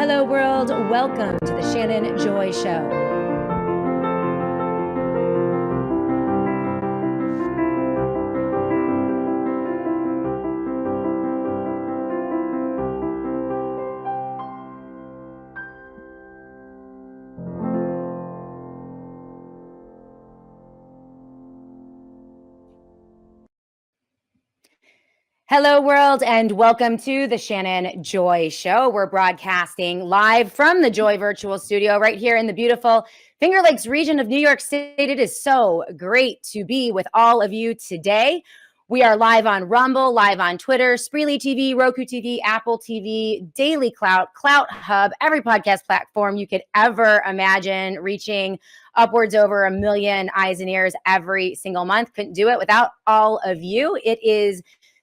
Hello, world. Welcome to the Shannon Joy Show. Hello, world, and welcome to the Shannon Joy Show. We're broadcasting live from the Joy Virtual Studio right here in the beautiful Finger Lakes region of New York City. It is so great to be with all of you today. We are live on Rumble, live on Twitter, Spreely TV, Roku TV, Apple TV, Daily Clout, Clout Hub, every podcast platform you could ever imagine, reaching upwards over 1 million eyes and ears every single month. Couldn't do it without all of you. It is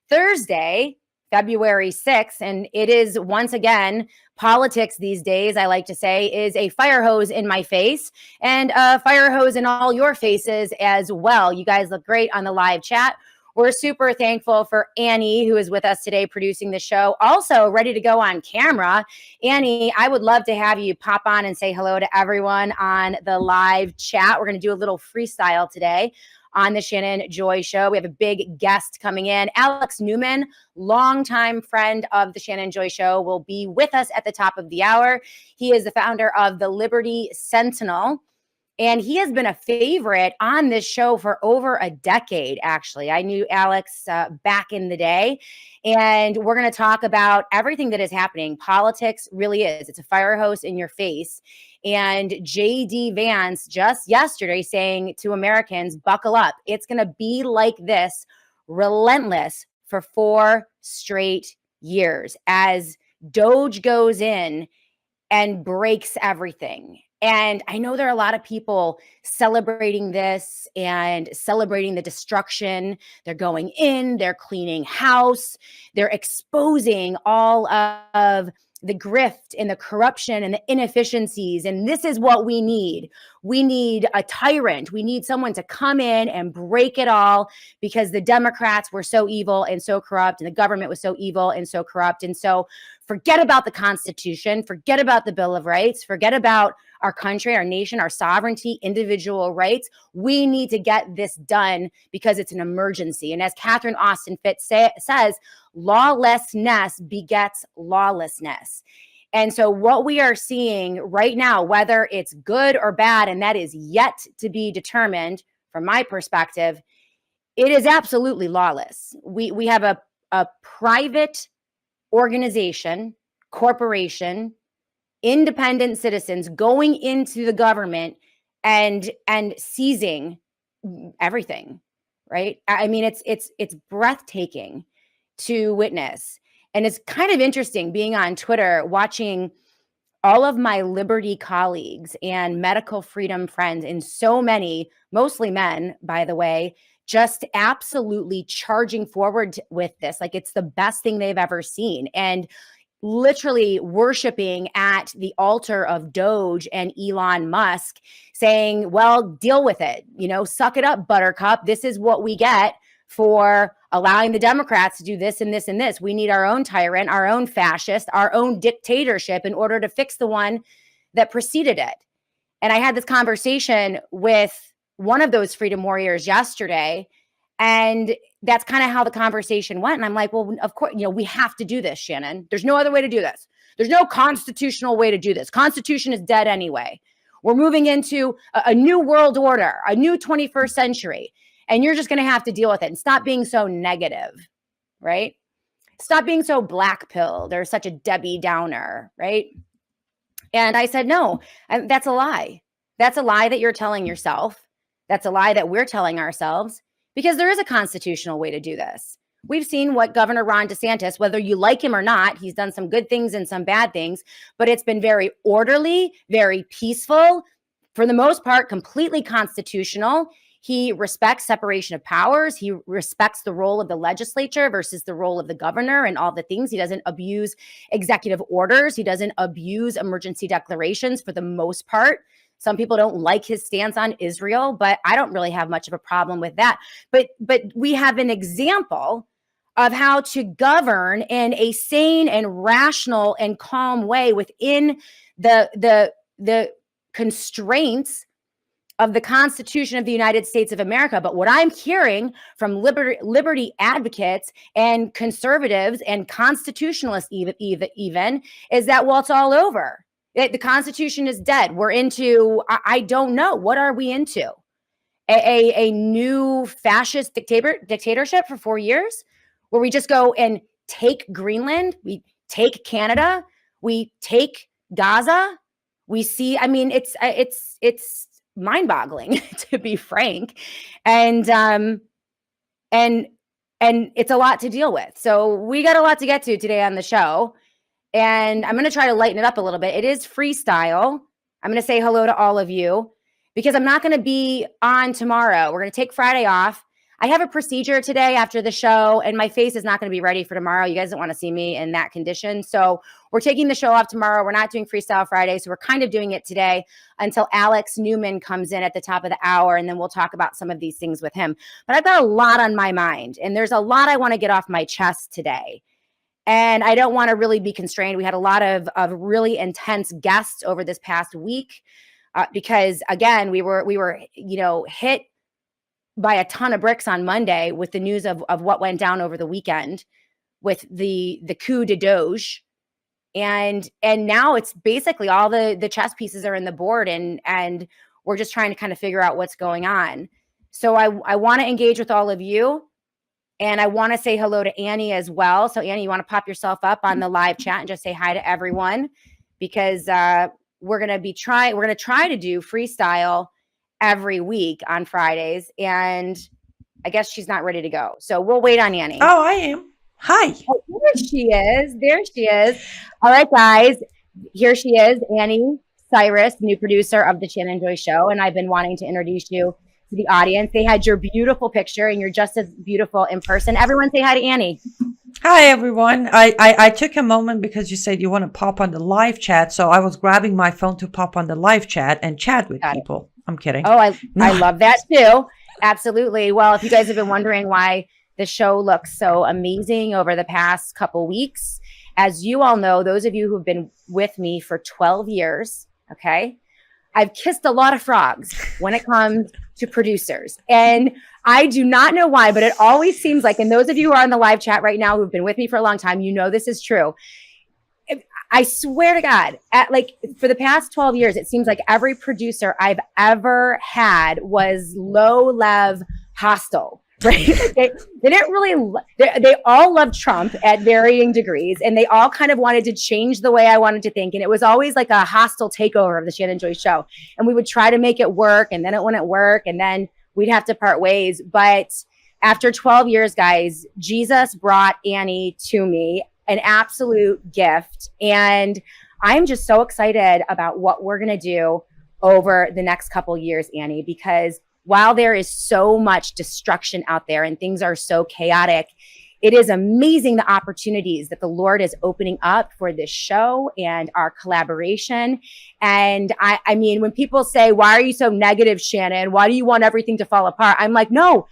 Thursday, February 6th, and it is once again politics these days, I like to say, is a fire hose in my face and a fire hose in all your faces as well. You guys look great on the live chat. We're super thankful for Annie, who is with us today producing the show, also ready to go on camera. Annie, I would love to have you pop on and say hello to everyone on the live chat. We're going to do a little freestyle today on the Shannon Joy Show. We have a big guest coming in. Alex Newman, longtime friend of the Shannon Joy Show, will be with us at the top of the hour. He is the founder of the Liberty Sentinel, and he has been a favorite on this show for over a decade, actually. I knew Alex back in the day, and we're going to talk about everything that is happening. Politics really is. It's a fire hose in your face. And JD Vance just yesterday saying to Americans, buckle up. It's going to be like this, relentless for 4 straight years as DOGE goes in and breaks everything. And I know there are a lot of people celebrating this and celebrating the destruction. They're going in, they're cleaning house, they're exposing all of the grift and the corruption and the inefficiencies. And this is what we need. We need a tyrant. We need someone to come in and break it all because the Democrats were so evil and so corrupt, and the government was so evil and so corrupt. And so forget about the Constitution, forget about the Bill of Rights, forget about our country, our nation, our sovereignty, individual rights. We need to get this done because it's an emergency. And as Catherine Austin Fitts says, lawlessness begets lawlessness. And so what we are seeing right now, whether it's good or bad, and that is yet to be determined from my perspective, it is absolutely lawless. We have a private organization, corporation, independent citizens going into the government and seizing everything, right? I mean, it's breathtaking to witness. And it's kind of interesting being on Twitter, watching all of my liberty colleagues and medical freedom friends, and so many, mostly men, by the way, just absolutely charging forward with this. Like it's the best thing they've ever seen. And literally worshiping at the altar of DOGE and Elon Musk, saying, well, deal with it. You know, suck it up, buttercup. This is what we get for allowing the Democrats to do this and this and this. We need our own tyrant, our own fascist, our own dictatorship in order to fix the one that preceded it. And I had this conversation with one of those freedom warriors yesterday, and that's kind of how the conversation went. And I'm like, well, of course, you know, we have to do this, Shannon. There's no other way to do this. There's no constitutional way to do this. Constitution is dead anyway. We're moving into a new world order, a new 21st century. And you're just going to have to deal with it and stop being so negative, right? Stop being so black-pilled or such a Debbie Downer, right? And I said, no, that's a lie. That's a lie that you're telling yourself. That's a lie that we're telling ourselves, because there is a constitutional way to do this. We've seen what Governor Ron DeSantis, whether you like him or not, he's done some good things and some bad things, but it's been very orderly, very peaceful, for the most part, completely constitutional. He respects separation of powers. He respects the role of the legislature versus the role of the governor and all the things. He doesn't abuse executive orders. He doesn't abuse emergency declarations for the most part. Some people don't like his stance on Israel, but I don't really have much of a problem with that. But we have an example of how to govern in a sane and rational and calm way within the constraints of the Constitution of the United States of America. But what I'm hearing from liberty advocates and conservatives and constitutionalists even is that, well, it's all over. The Constitution is dead. We're into, I don't know. What are we into? A new fascist dictatorship for 4 years where we just go and take Greenland, we take Canada, we take Gaza. We see, I mean, it's mind-boggling to be frank. And it's a lot to deal with. So we got a lot to get to today on the show. And I'm going to try to lighten it up a little bit. It is freestyle. I'm going to say hello to all of you because I'm not going to be on tomorrow. We're going to take Friday off. I have a procedure today after the show, and my face is not going to be ready for tomorrow. You guys don't want to see me in that condition. So we're taking the show off tomorrow. We're not doing Freestyle Friday. So we're kind of doing it today until Alex Newman comes in at the top of the hour, and then we'll talk about some of these things with him. But I've got a lot on my mind, and there's a lot I want to get off my chest today. And I don't want to really be constrained. We had a lot of really intense guests over this past week because, again, we were hit by a ton of bricks on Monday with the news of what went down over the weekend with the coup de DOGE. And now it's basically all the chess pieces are in the board and we're just trying to kind of figure out what's going on. So I want to engage with all of you. And I want to say hello to Annie as well. So Annie, you want to pop yourself up on the live chat and just say hi to everyone because we're going to try to do freestyle every week on Fridays. And I guess she's not ready to go. So we'll wait on Annie. Oh, I am. Hi. Oh, there she is. All right, guys. Here she is, Annie Cyrus, new producer of the Shannon Joy Show. And I've been wanting to introduce you to the audience. They had your beautiful picture and you're just as beautiful in person. Everyone say hi to Annie. Hi, everyone. I took a moment because you said you want to pop on the live chat. So I was grabbing my phone to pop on the live chat and chat with people. I'm kidding. Oh, I love that too. Absolutely. Well, if you guys have been wondering why the show looks so amazing over the past couple weeks, as you all know, those of you who've been with me for 12 years, okay, I've kissed a lot of frogs when it comes to producers. And I do not know why, but it always seems like, and those of you who are on the live chat right now who've been with me for a long time, you know this is true. I swear to God, for the past 12 years, it seems like every producer I've ever had was low-level hostile. Right? They didn't really, they all loved Trump at varying degrees, and they all kind of wanted to change the way I wanted to think. And it was always like a hostile takeover of the Shannon Joy Show. And we would try to make it work, and then it wouldn't work, and then we'd have to part ways. But after 12 years, guys, Jesus brought Annie to me, an absolute gift. And I'm just so excited about what we're going to do over the next couple years, Annie, because while there is so much destruction out there and things are so chaotic, it is amazing the opportunities that the Lord is opening up for this show and our collaboration. And I mean, when people say, why are you so negative, Shannon? Why do you want everything to fall apart? I'm like, no,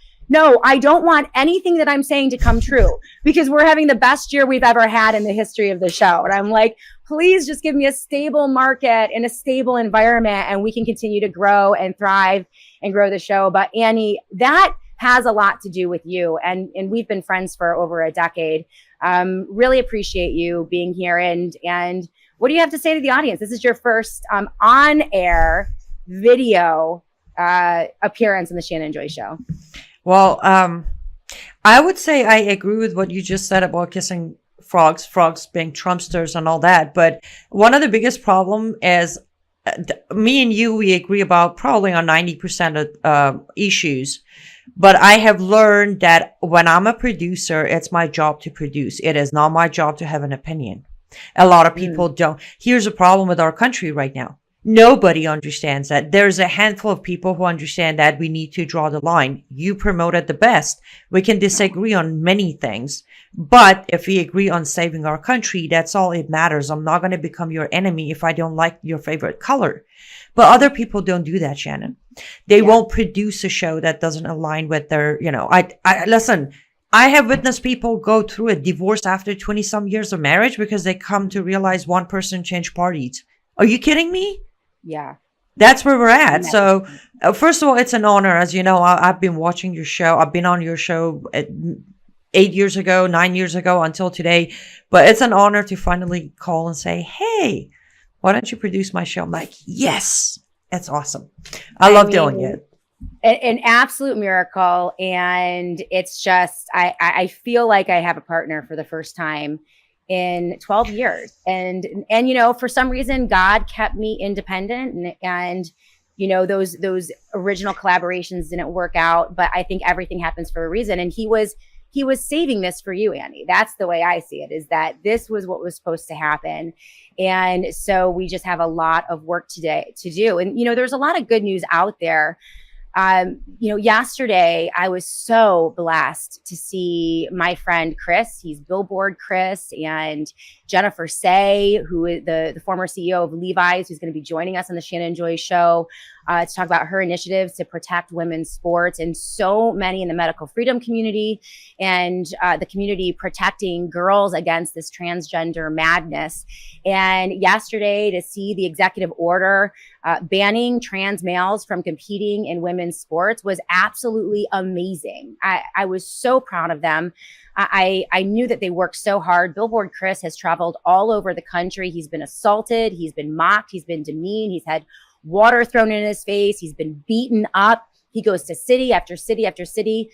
I don't want anything that I'm saying to come true because we're having the best year we've ever had in the history of the show. And I'm like, please just give me a stable market and a stable environment and we can continue to grow and thrive and grow the show. But Annie, that has a lot to do with you. And we've been friends for over a decade. Really appreciate you being here. And what do you have to say to the audience? This is your first on-air video appearance in the Shannon Joy Show. Well, I would say I agree with what you just said about kissing frogs being Trumpsters and all that. But one of the biggest problem is me and you, we agree about probably on 90% of issues. But I have learned that when I'm a producer, it's my job to produce. It is not my job to have an opinion. A lot of people don't. Here's a problem with our country right now. Nobody understands that. There's a handful of people who understand that we need to draw the line. You promoted the best. We can disagree on many things, but if we agree on saving our country, that's all it matters. I'm not going to become your enemy if I don't like your favorite color. But other people don't do that, Shannon. They won't produce a show that doesn't align with their, listen, I have witnessed people go through a divorce after 20 some years of marriage because they come to realize one person changed parties. Are you kidding me? Yeah. That's where we're at. Yeah. So, first of all, it's an honor. As you know, I've been watching your show. I've been on your show 8 years ago, 9 years ago until today. But it's an honor to finally call and say, hey, why don't you produce my show? I'm like, yes, that's awesome. I love doing it. An absolute miracle. And it's just, I feel like I have a partner for the first time in 12 years. And, you know, for some reason, God kept me independent and, you know, those original collaborations didn't work out, but I think everything happens for a reason. And he was saving this for you, Annie. That's the way I see it, is that this was what was supposed to happen. And so we just have a lot of work today to do. And, you know, there's a lot of good news out there. You know, yesterday I was so blessed to see my friend Chris, he's Billboard Chris, and Jennifer Say, who is the former CEO of Levi's, who's going to be joining us on the Shannon Joy Show to talk about her initiatives to protect women's sports, and so many in the medical freedom community and the community protecting girls against this transgender madness. And yesterday to see the executive order banning trans males from competing in women's sports was absolutely amazing. I was so proud of them. I knew that they worked so hard. Billboard Chris has traveled all over the country. He's been assaulted. He's been mocked. He's been demeaned. He's had water thrown in his face. He's been beaten up. He goes to city after city after city,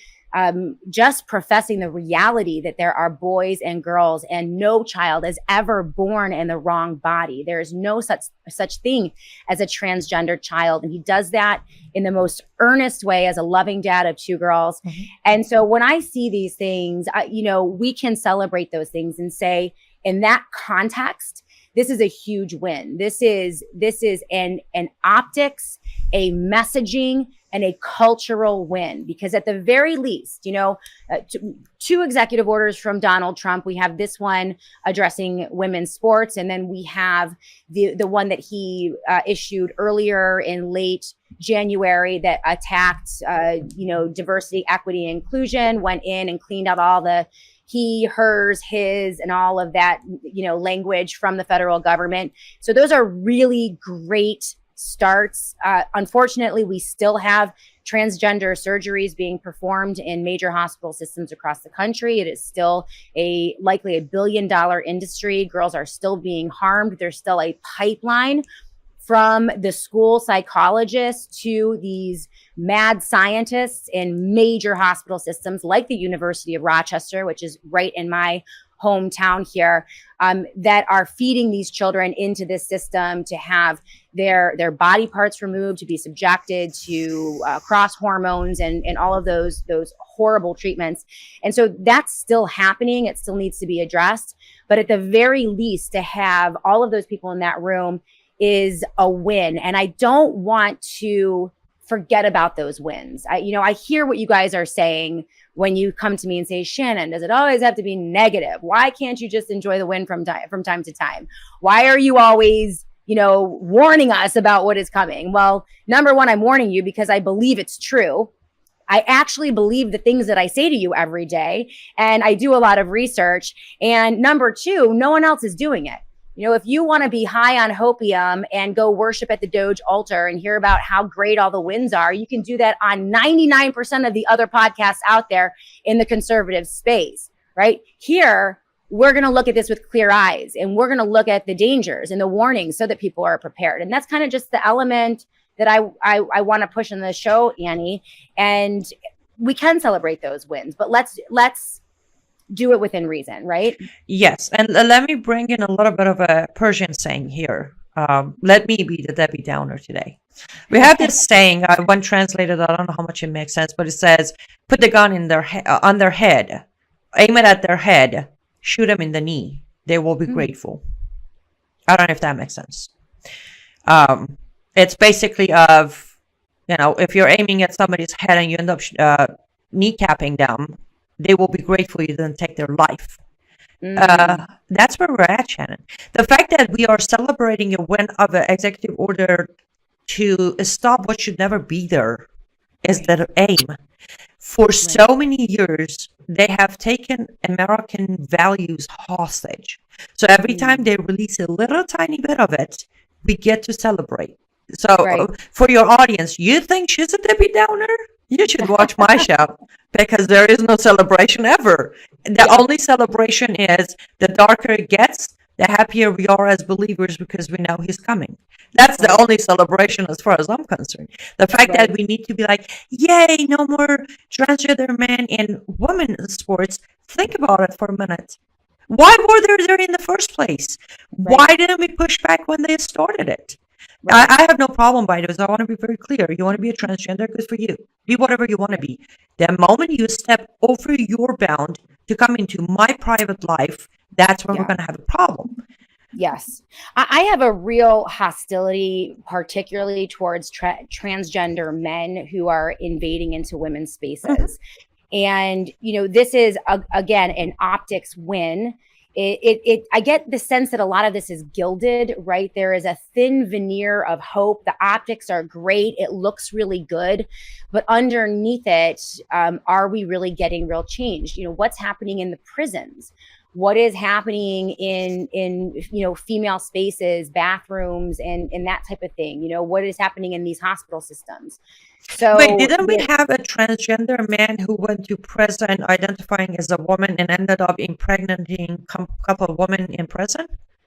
just professing the reality that there are boys and girls and no child is ever born in the wrong body. There is no such thing as a transgender child. And he does that in the most earnest way as a loving dad of two girls. Mm-hmm. And so when I see these things, you know, we can celebrate those things and say, in that context, this is a huge win. This is an optics, a messaging, and a cultural win, because at the very least, you know, two executive orders from Donald Trump. We have this one addressing women's sports, and then we have the one that he issued earlier in late January that attacked, you know, diversity, equity, and inclusion, went in and cleaned out all the he, hers, his, and all of that, you know, language from the federal government. So those are really great starts. Unfortunately, we still have transgender surgeries being performed in major hospital systems across the country. It is still likely $1 billion industry. Girls are still being harmed. There's still a pipeline from the school psychologists to these mad scientists in major hospital systems like the University of Rochester, which is right in my hometown here, that are feeding these children into this system to have their body parts removed, to be subjected to cross hormones and all of those horrible treatments. And so that's still happening. It still needs to be addressed. But at the very least, to have all of those people in that room is a win. And I don't want to forget about those wins. I hear what you guys are saying when you come to me and say, Shannon, does it always have to be negative? Why can't you just enjoy the win from time to time? Why are you always, warning us about what is coming? Well, number one, I'm warning you because I believe it's true. I actually believe the things that I say to you every day, and I do a lot of research. And number two, no one else is doing it. If you want to be high on hopium and go worship at the DOGE altar and hear about how great all the wins are, you can do that on 99% of the other podcasts out there in the conservative space, right? Here, we're going to look at this with clear eyes, and we're going to look at the dangers and the warnings so that people are prepared. And that's kind of just the element that I want to push in the show, Annie. And we can celebrate those wins, but let's do it within reason, right? Yes. And let me bring in a little bit of a Persian saying here. Let me be the Debbie Downer today. We have this saying, when translated, I don't know how much it makes sense, but it says, put the gun in on their head, aim it at their head, shoot them in the knee. They will be grateful. I don't know if that makes sense. It's basically if you're aiming at somebody's head and you end up kneecapping them, they will be grateful you didn't take their life. That's where we're at, Shannon. The fact that we are celebrating a win of an executive order to stop what should never be there is that aim. For so many years, they have taken American values hostage. So every time Mm, they release a little tiny bit of it, we get to celebrate. So right. for your audience, you think she's a Debbie Downer? You should watch my show because there is no celebration ever. The Yeah, only celebration is the darker it gets, the happier we are as believers because we know he's coming. That's the right, only celebration as far as I'm concerned. The fact that right. we need to be like, yay, no more transgender men and women in sports. Think about it for a minute. Why were they there in the first place? Why Right, didn't we push back when they started it? right. I have no problem by this. I want to be very clear. You want to be a transgender? Good for you. Be whatever you want to be. The moment you step over your bound to come into my private life, that's when we're Yeah. going to have a problem. Yes. I have a real hostility, particularly towards transgender men who are invading into women's Mhm. spaces. And, this is, again, an optics win. I get the sense that a lot of this is gilded, right? There is a thin veneer of hope. The optics are great. It looks really good. But underneath it, are we really getting real change? What's happening in the prisons? What is happening in female spaces, bathrooms, and that type of thing? What is happening in these hospital systems? Wait, So, didn't we have a transgender man who went to prison identifying as a woman and ended up impregnating a couple of women in prison?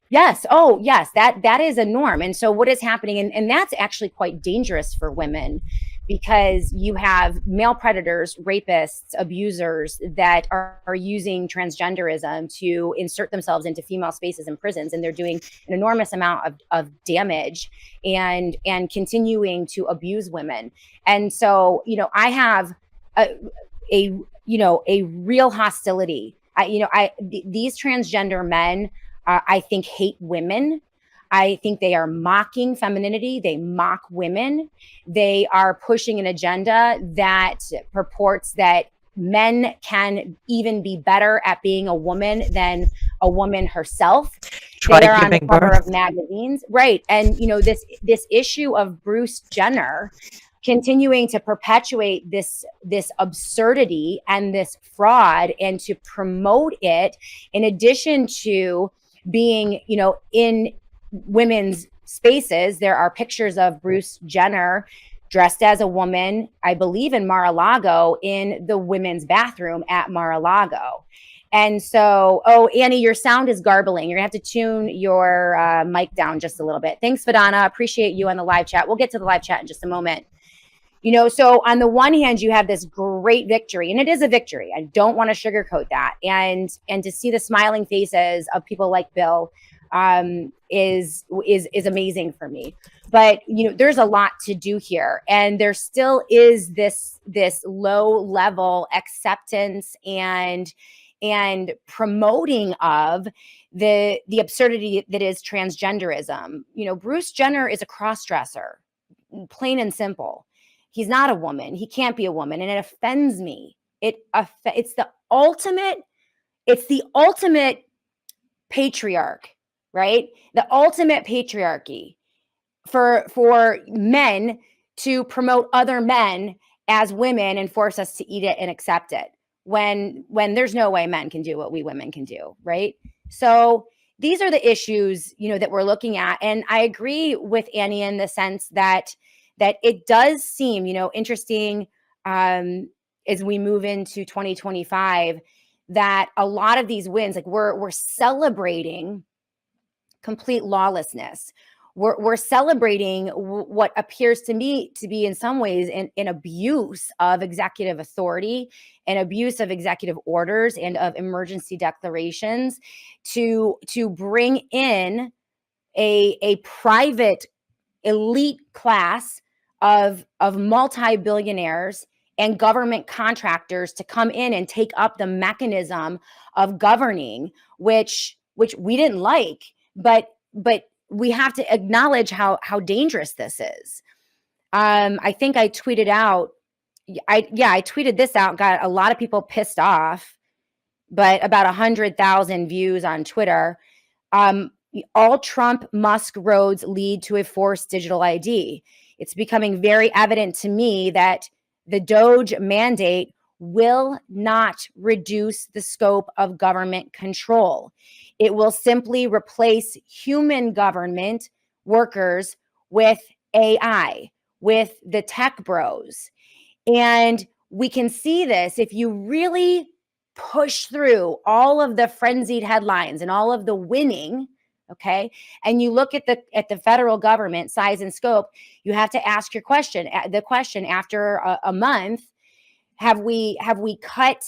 yes. Oh, yes. That is a norm. And so what is happening, and that's actually quite dangerous for women, because you have male predators, rapists, abusers that are using transgenderism to insert themselves into female spaces in prisons, and they're doing an enormous amount of damage and continuing to abuse women. And so, I have a a real hostility. These transgender men, I think, hate women. I think they are mocking femininity. They mock women. They are pushing an agenda that purports that men can even be better at being a woman than a woman herself. They Try are on the giving cover of birth. magazines, right? And this issue of Bruce Jenner continuing to perpetuate this absurdity and this fraud, and to promote it, in addition to being, in women's spaces. There are pictures of Bruce Jenner dressed as a woman, I believe in Mar-a-Lago, in the women's bathroom at Mar-a-Lago. And so, oh, Annie, your sound is garbling. You're gonna have to tune your mic down just a little bit. Thanks, Vidana. Appreciate you on the live chat. We'll get to the live chat in just a moment. So on the one hand, you have this great victory, and it is a victory. I don't want to sugarcoat that. And to see the smiling faces of people like Bill is amazing for me. But there's a lot to do here, and there still is this low level acceptance and promoting of the absurdity that is transgenderism. Bruce Jenner is a cross-dresser, plain and simple. He's not a woman. He can't be a woman, and it offends me. It's the ultimate patriarch, right? The ultimate patriarchy for men to promote other men as women and force us to eat it and accept it, when there's no way men can do what we women can do, right? So these are the issues that we're looking at, and I agree with Annie in the sense that it does seem interesting, as we move into 2025, that a lot of these wins, like we're celebrating complete lawlessness. We're celebrating what appears to me to be, in some ways, an abuse of executive authority, an abuse of executive orders and of emergency declarations to bring in a private elite class of multi-billionaires and government contractors to come in and take up the mechanism of governing, which we didn't like, but we have to acknowledge how dangerous this is. I think I tweeted out, I tweeted this out, got a lot of people pissed off, but about 100,000 views on Twitter. All Trump Musk roads lead to a forced digital ID. It's becoming very evident to me that the DOGE mandate will not reduce the scope of government control. It will simply replace human government workers with AI, with the tech bros. And we can see this if you really push through all of the frenzied headlines and all of the winning, okay, and you look at the federal government size and scope, you have to ask the question after a month, have we cut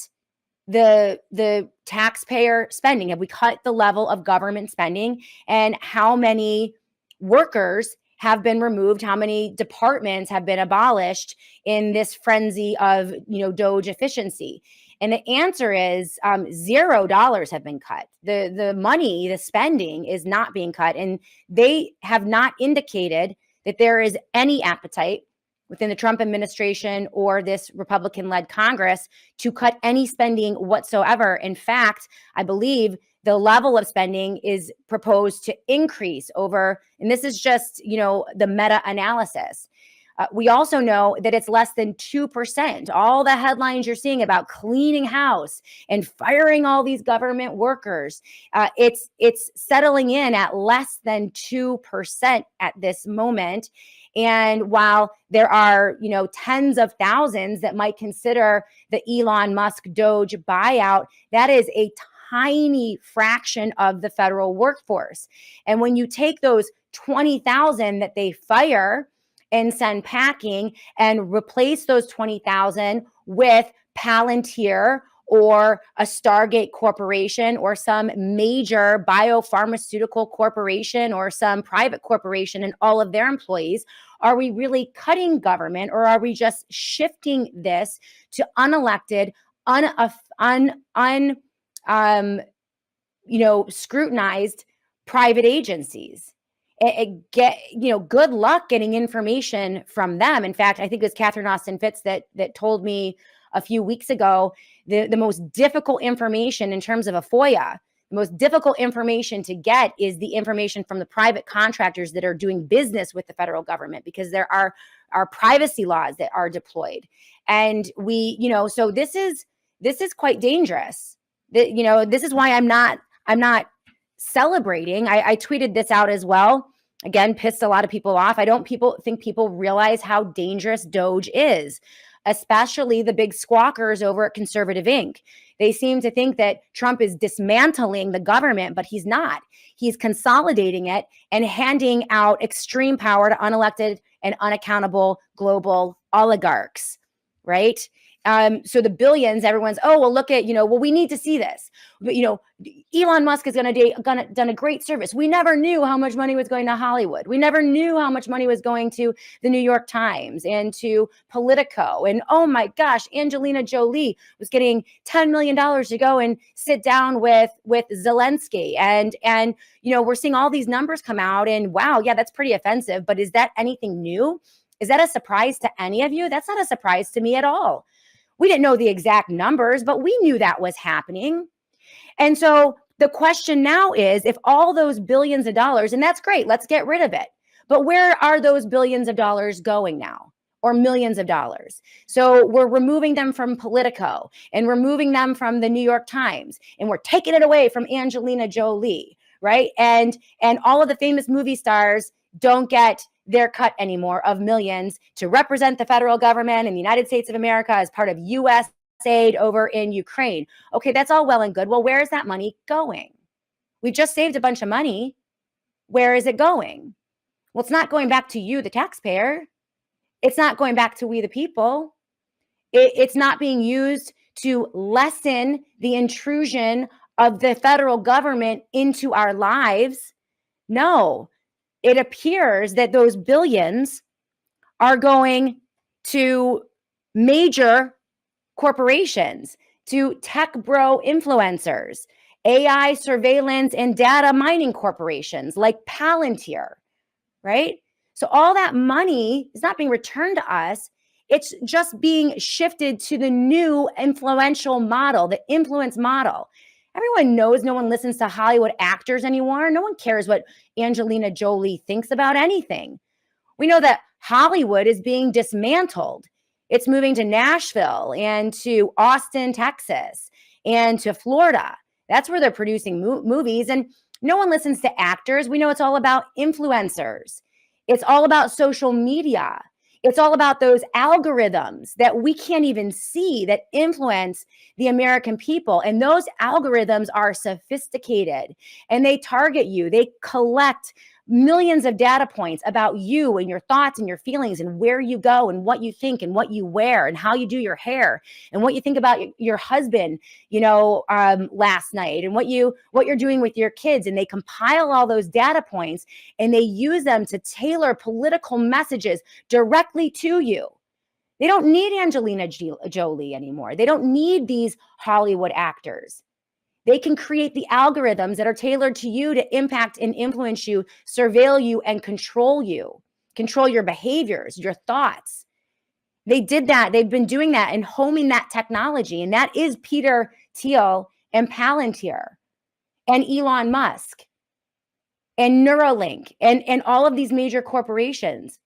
the taxpayer spending? Have we cut the level of government spending? And how many workers have been removed? How many departments have been abolished in this frenzy of, DOGE efficiency? And the answer is $0 have been cut. The money, the spending is not being cut. And they have not indicated that there is any appetite within the Trump administration or this Republican-led Congress to cut any spending whatsoever. In fact, I believe the level of spending is proposed to increase over, and this is just, the meta-analysis. We also know that it's less than 2%. All the headlines you're seeing about cleaning house and firing all these government workers, it's settling in at less than 2% at this moment. And while there are, tens of thousands that might consider the Elon Musk DOGE buyout, that is a tiny fraction of the federal workforce. And when you take those 20,000 that they fire and send packing and replace those 20,000 with Palantir or a Stargate corporation or some major biopharmaceutical corporation or some private corporation and all of their employees, are we really cutting government, or are we just shifting this to unelected, scrutinized private agencies? Good luck getting information from them. In fact, I think it was Catherine Austin Fitts that told me a few weeks ago the most difficult information in terms of a FOIA, the most difficult information to get is the information from the private contractors that are doing business with the federal government, because there are privacy laws that are deployed. And so this is quite dangerous. This is why I'm not celebrating. I tweeted this out as well. Again, pissed a lot of people off. I don't think people realize how dangerous DOGE is, especially the big squawkers over at Conservative Inc. They seem to think that Trump is dismantling the government, but he's not. He's consolidating it and handing out extreme power to unelected and unaccountable global oligarchs, right? So the billions, everyone's, look at, we need to see this. But, Elon Musk has done a great service. We never knew how much money was going to Hollywood. We never knew how much money was going to the New York Times and to Politico. And oh my gosh, Angelina Jolie was getting $10 million to go and sit down with Zelensky. And we're seeing all these numbers come out, and wow, yeah, that's pretty offensive. But is that anything new? Is that a surprise to any of you? That's not a surprise to me at all. We didn't know the exact numbers, but we knew that was happening. And so the question now is, if all those billions of dollars, and that's great, let's get rid of it. But where are those billions of dollars going now? Or millions of dollars? So we're removing them from Politico and removing them from the New York Times, and we're taking it away from Angelina Jolie, right? And all of the famous movie stars don't get their cut anymore of millions to represent the federal government in the United States of America as part of U.S. aid over in Ukraine. Okay, that's all well and good. Well, where is that money going? We just saved a bunch of money. Where is it going? Well, it's not going back to you, the taxpayer. It's not going back to we, the people. It's not being used to lessen the intrusion of the federal government into our lives. No. It appears that those billions are going to major corporations, to tech bro influencers, AI surveillance and data mining corporations like Palantir, right? So all that money is not being returned to us. It's just being shifted to the new influential model, the influence model. Everyone knows no one listens to Hollywood actors anymore. No one cares what Angelina Jolie thinks about anything. We know that Hollywood is being dismantled. It's moving to Nashville and to Austin, Texas, and to Florida. That's where they're producing movies. And no one listens to actors. We know it's all about influencers. It's all about social media. It's all about those algorithms that we can't even see that influence the American people. And those algorithms are sophisticated and they target you. They collect millions of data points about you and your thoughts and your feelings and where you go and what you think and what you wear and how you do your hair and what you think about your husband, last night and what you're doing with your kids. And they compile all those data points and they use them to tailor political messages directly to you. They don't need Angelina Jolie anymore. They don't need these Hollywood actors. They can create the algorithms that are tailored to you to impact and influence you, surveil you, and control your behaviors, your thoughts. They did that. They've been doing that and homing that technology. And that is Peter Thiel and Palantir and Elon Musk and Neuralink and all of these major corporations.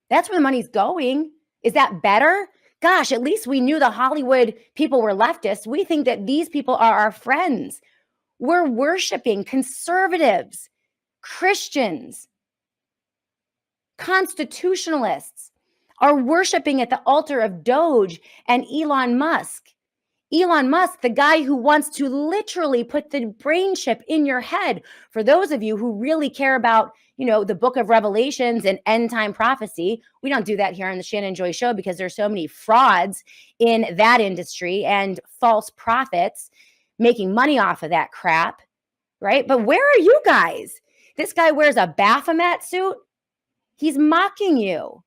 That's where the money's going. Is that better? Gosh, at least we knew the Hollywood people were leftists. We think that these people are our friends. We're worshiping conservatives, Christians, constitutionalists are worshiping at the altar of DOGE and Elon Musk. Elon Musk, the guy who wants to literally put the brain chip in your head. For those of you who really care about, the book of Revelations and end time prophecy, we don't do that here on the Shannon Joy Show because there's so many frauds in that industry and false prophets making money off of that crap, right? But where are you guys? This guy wears a Baphomet suit. He's mocking you.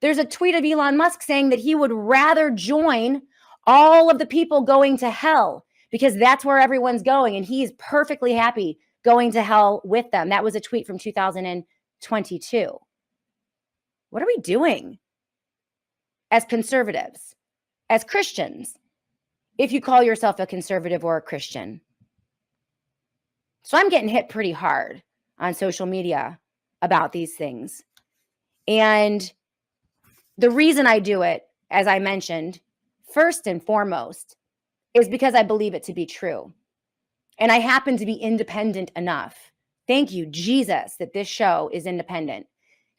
There's a tweet of Elon Musk saying that he would rather join all of the people going to hell because that's where everyone's going. And he's perfectly happy going to hell with them. That was a tweet from 2022. What are we doing as conservatives, as Christians, if you call yourself a conservative or a Christian? So I'm getting hit pretty hard on social media about these things. And the reason I do it, as I mentioned, first and foremost, is because I believe it to be true. And I happen to be independent enough. Thank you, Jesus, that this show is independent.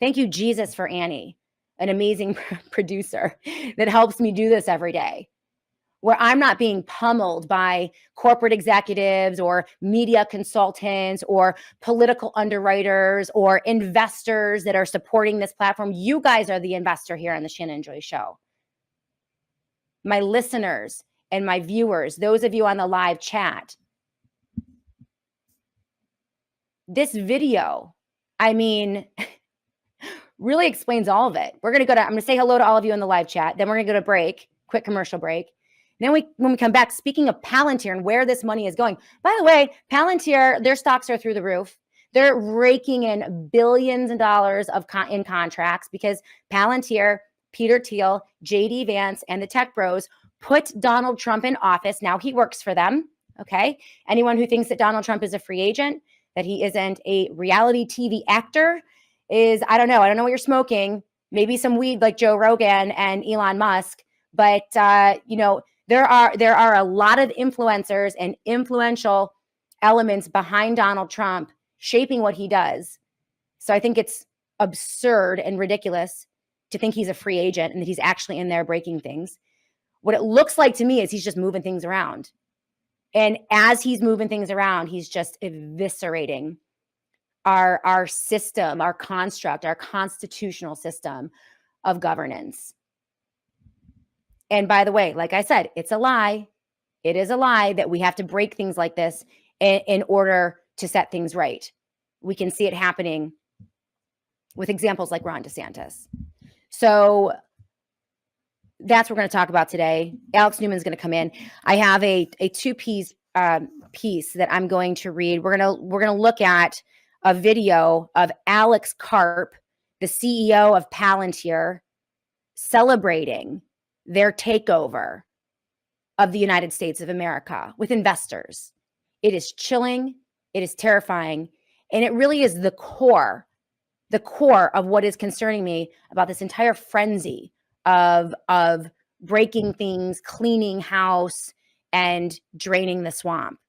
Thank you, Jesus, for Annie, an amazing producer that helps me do this every day, where I'm not being pummeled by corporate executives or media consultants or political underwriters or investors that are supporting this platform. You guys are the investor here on the Shannon Joy Show. My listeners and my viewers, those of you on the live chat. This video, really explains all of it. I'm going to say hello to all of you in the live chat. Then we're going to go to break, quick commercial break. Then when we come back, speaking of Palantir and where this money is going. By the way, Palantir, their stocks are through the roof. They're raking in billions of dollars in contracts because Palantir, Peter Thiel, JD Vance, and the tech bros put Donald Trump in office. Now he works for them. Okay. Anyone who thinks that Donald Trump is a free agent, that he isn't a reality TV actor is, I don't know what you're smoking. Maybe some weed like Joe Rogan and Elon Musk. But, there are a lot of influencers and influential elements behind Donald Trump shaping what he does. So I think it's absurd and ridiculous to think he's a free agent and that he's actually in there breaking things. What it looks like to me is he's just moving things around. And as he's moving things around, he's just eviscerating our system, our construct, our constitutional system of governance. And by the way, like I said, it's a lie. It is a lie that we have to break things like this in order to set things right. We can see it happening with examples like Ron DeSantis. So that's what we're going to talk about today. Alex Newman is going to come in. I have a two-piece piece that I'm going to read. We're going to look at a video of Alex Karp, the CEO of Palantir, celebrating their takeover of the United States of America with investors. It is chilling. It is terrifying. And it really is the core of what is concerning me about this entire frenzy of breaking things, cleaning house, and draining the swamp.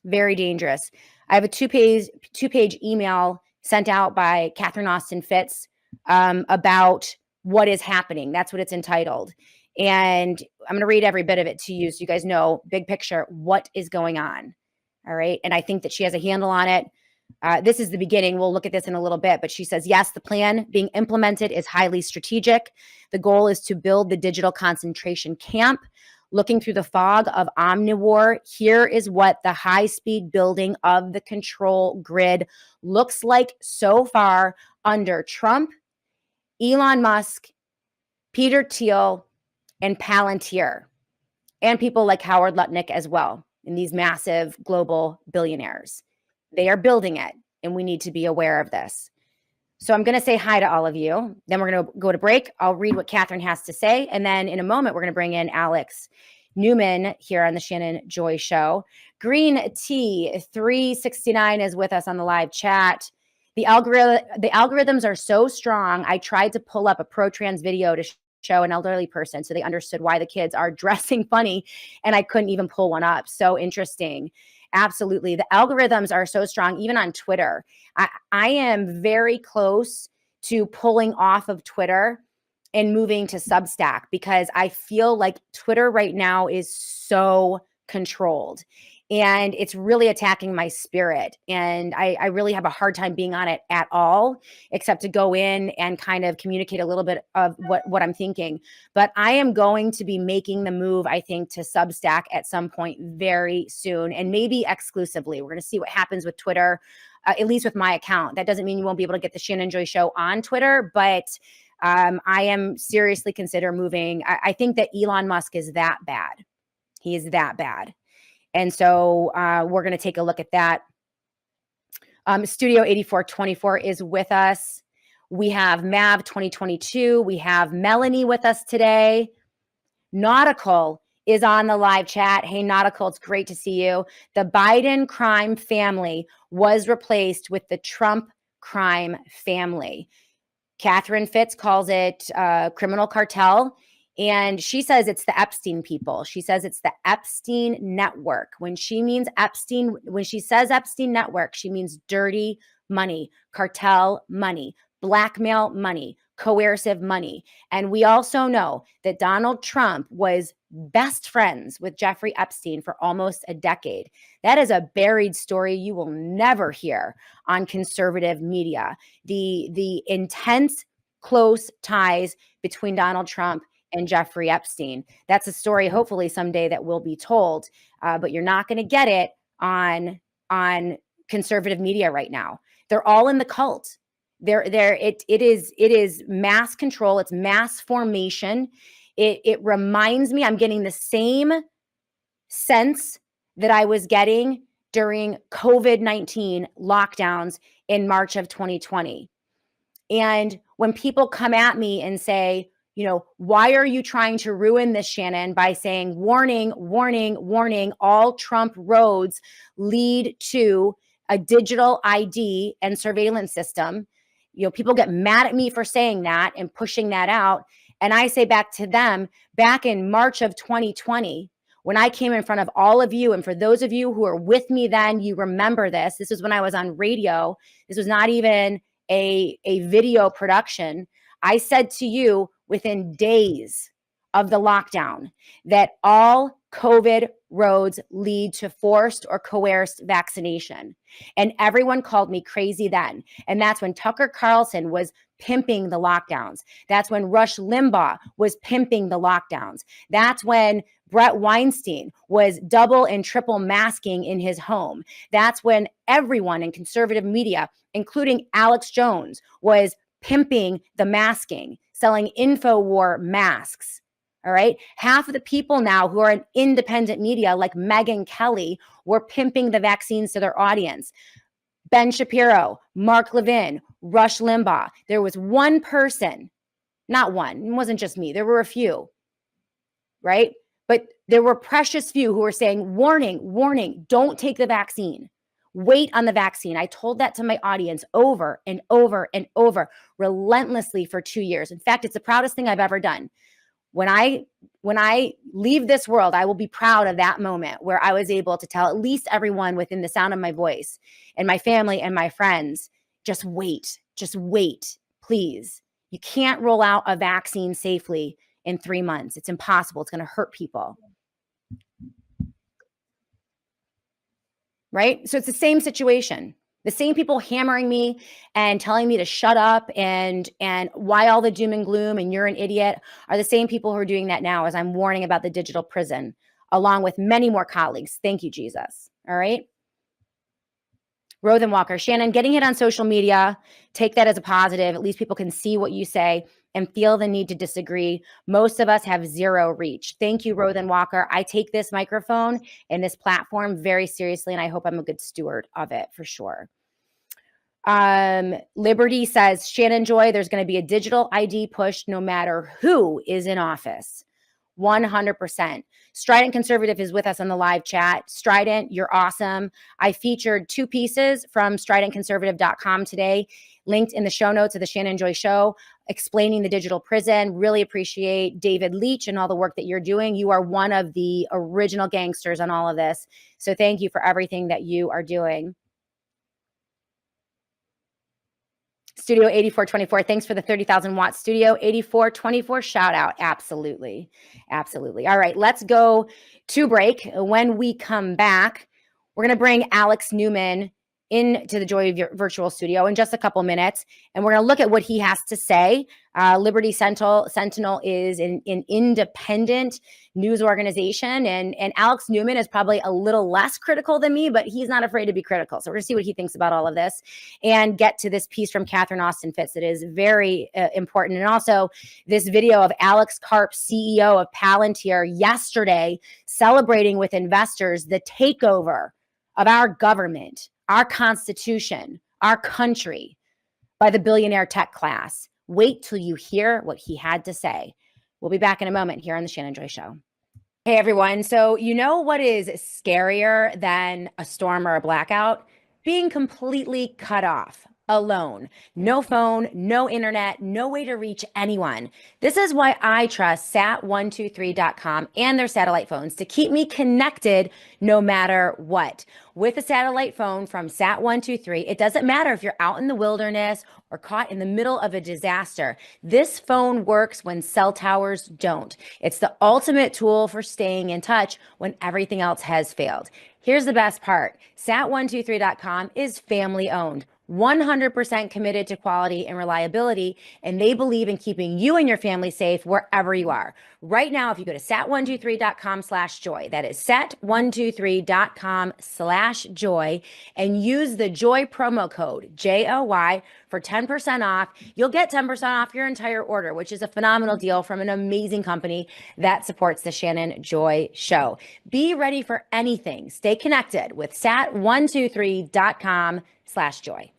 Very dangerous. I have a two-page email sent out by Catherine Austin Fitts about what is happening. That's what it's entitled. And I'm going to read every bit of it to you so you guys know, big picture, what is going on. All right. And I think that she has a handle on it. This is the beginning. We'll look at this in a little bit, but she says, yes, the plan being implemented is highly strategic. The goal is to build the digital concentration camp. Looking through the fog of omnivore, here is what the high-speed building of the control grid looks like so far under Trump, Elon Musk, Peter Thiel, and Palantir, and people like Howard Lutnick as well, and these massive global billionaires. They are building it, and we need to be aware of this. So I'm going to say hi to all of you. Then we're going to go to break. I'll read what Catherine has to say. And then in a moment, we're going to bring in Alex Newman here on the Shannon Joy Show. Green T 369 is with us on the live chat. The algorithms are so strong. I tried to pull up a pro-trans video to show an elderly person so they understood why the kids are dressing funny, and I couldn't even pull one up. So interesting. Absolutely. The algorithms are so strong, even on Twitter. I am very close to pulling off of Twitter and moving to Substack because I feel like Twitter right now is so controlled and it's really attacking my spirit. And I really have a hard time being on it at all, except to go in and kind of communicate a little bit of what I'm thinking. But I am going to be making the move, I think, to Substack at some point very soon, and maybe exclusively. We're going to see what happens with Twitter, at least with my account. That doesn't mean you won't be able to get the Shannon Joy Show on Twitter, but I am seriously consider moving. I think that Elon Musk is that bad. He is that bad. And so we're going to take a look at that. Studio 8424 is with us. We have Mav 2022. We have Melanie with us today. Nautical is on the live chat. Hey, Nautical, it's great to see you. The Biden crime family was replaced with the Trump crime family. Catherine Fitts calls it criminal cartel. And she says it's the Epstein people. She says it's the Epstein network. When she means Epstein, when she says Epstein network, she means dirty money, cartel money, blackmail money, coercive money. And we also know that Donald Trump was best friends with Jeffrey Epstein for almost a decade. That is a buried story you will never hear on conservative media. The intense, close ties between Donald Trump and Jeffrey Epstein. That's a story hopefully someday that will be told, but you're not going to get it on conservative media right now. They're all in the cult. It is mass control. It's mass formation. It reminds me, I'm getting the same sense that I was getting during COVID-19 lockdowns in March of 2020. And when people come at me and say, you know, why are you trying to ruin this, Shannon, by saying, warning, warning, warning, all Trump roads lead to a digital ID and surveillance system? You know, people get mad at me for saying that and pushing that out. And I say back to them, back in March of 2020, when I came in front of all of you, and for those of you who are with me then, you remember this. This was when I was on radio. This was not even a video production. I said to you within days of the lockdown that all COVID roads lead to forced or coerced vaccination. And everyone called me crazy then. And that's when Tucker Carlson was pimping the lockdowns. That's when Rush Limbaugh was pimping the lockdowns. That's when Brett Weinstein was double and triple masking in his home. That's when everyone in conservative media, including Alex Jones, was pimping the masking, selling InfoWar masks. All right. Half of the people now who are in independent media, like Megyn Kelly, were pimping the vaccines to their audience. Ben Shapiro, Mark Levin, Rush Limbaugh. There was one person, not one, it wasn't just me. There were a few, right? But there were precious few who were saying, warning, warning, don't take the vaccine. Wait on the vaccine. I told that to my audience over and over and over, relentlessly for 2 years. In fact, it's the proudest thing I've ever done. When I leave this world, I will be proud of that moment where I was able to tell at least everyone within the sound of my voice and my family and my friends, just wait, please. You can't roll out a vaccine safely in 3 months. It's impossible. It's going to hurt people. Right? So it's the same situation. The same people hammering me and telling me to shut up and why all the doom and gloom and you're an idiot are the same people who are doing that now as I'm warning about the digital prison, along with many more colleagues. Thank you, Jesus. All right. Rothen Walker, Shannon, getting it on social media, take that as a positive. At least people can see what you say and feel the need to disagree. Most of us have zero reach. Thank you, Rothen Walker. I take this microphone and this platform very seriously, and I hope I'm a good steward of it for sure. Liberty says, Shannon Joy, there's going to be a digital ID push no matter who is in office. 100%. Strident Conservative is with us on the live chat. Strident, you're awesome. I featured 2 pieces from stridentconservative.com today, linked in the show notes of the Shannon Joy Show, explaining the digital prison. Really appreciate David Leach and all the work that you're doing. You are one of the original gangsters on all of this. So thank you for everything that you are doing. Studio 8424, thanks for the 30,000 watt Studio 8424 shout out. Absolutely. Absolutely. All right, let's go to break. When we come back, we're going to bring Alex Newman into the Joy Virtual Studio in just a couple minutes, and we're going to look at what he has to say. Liberty Sentinel is an independent news organization, and Alex Newman is probably a little less critical than me, but he's not afraid to be critical. So we're going to see what he thinks about all of this and get to this piece from Catherine Austin Fitts that is very important. And also this video of Alex Karp, CEO of Palantir, yesterday celebrating with investors the takeover of our government, our Constitution, our country by the billionaire tech class. Wait till you hear what he had to say. We'll be back in a moment here on the Shannon Joy Show. Hey, everyone. So you know what is scarier than a storm or a blackout? Being completely cut off, alone. No phone, no internet, no way to reach anyone. This is why I trust sat123.com and their satellite phones to keep me connected no matter what. With a satellite phone from Sat123, it doesn't matter if you're out in the wilderness or caught in the middle of a disaster. This phone works when cell towers don't. It's the ultimate tool for staying in touch when everything else has failed. Here's the best part. Sat123.com is family owned, 100% committed to quality and reliability, and they believe in keeping you and your family safe wherever you are. Right now, if you go to sat123.com/joy, that is sat123.com/joy, and use the JOY promo code, JOY, for 10% off, you'll get 10% off your entire order, which is a phenomenal deal from an amazing company that supports the Shannon Joy Show. Be ready for anything. Stay connected with sat123.com/joy.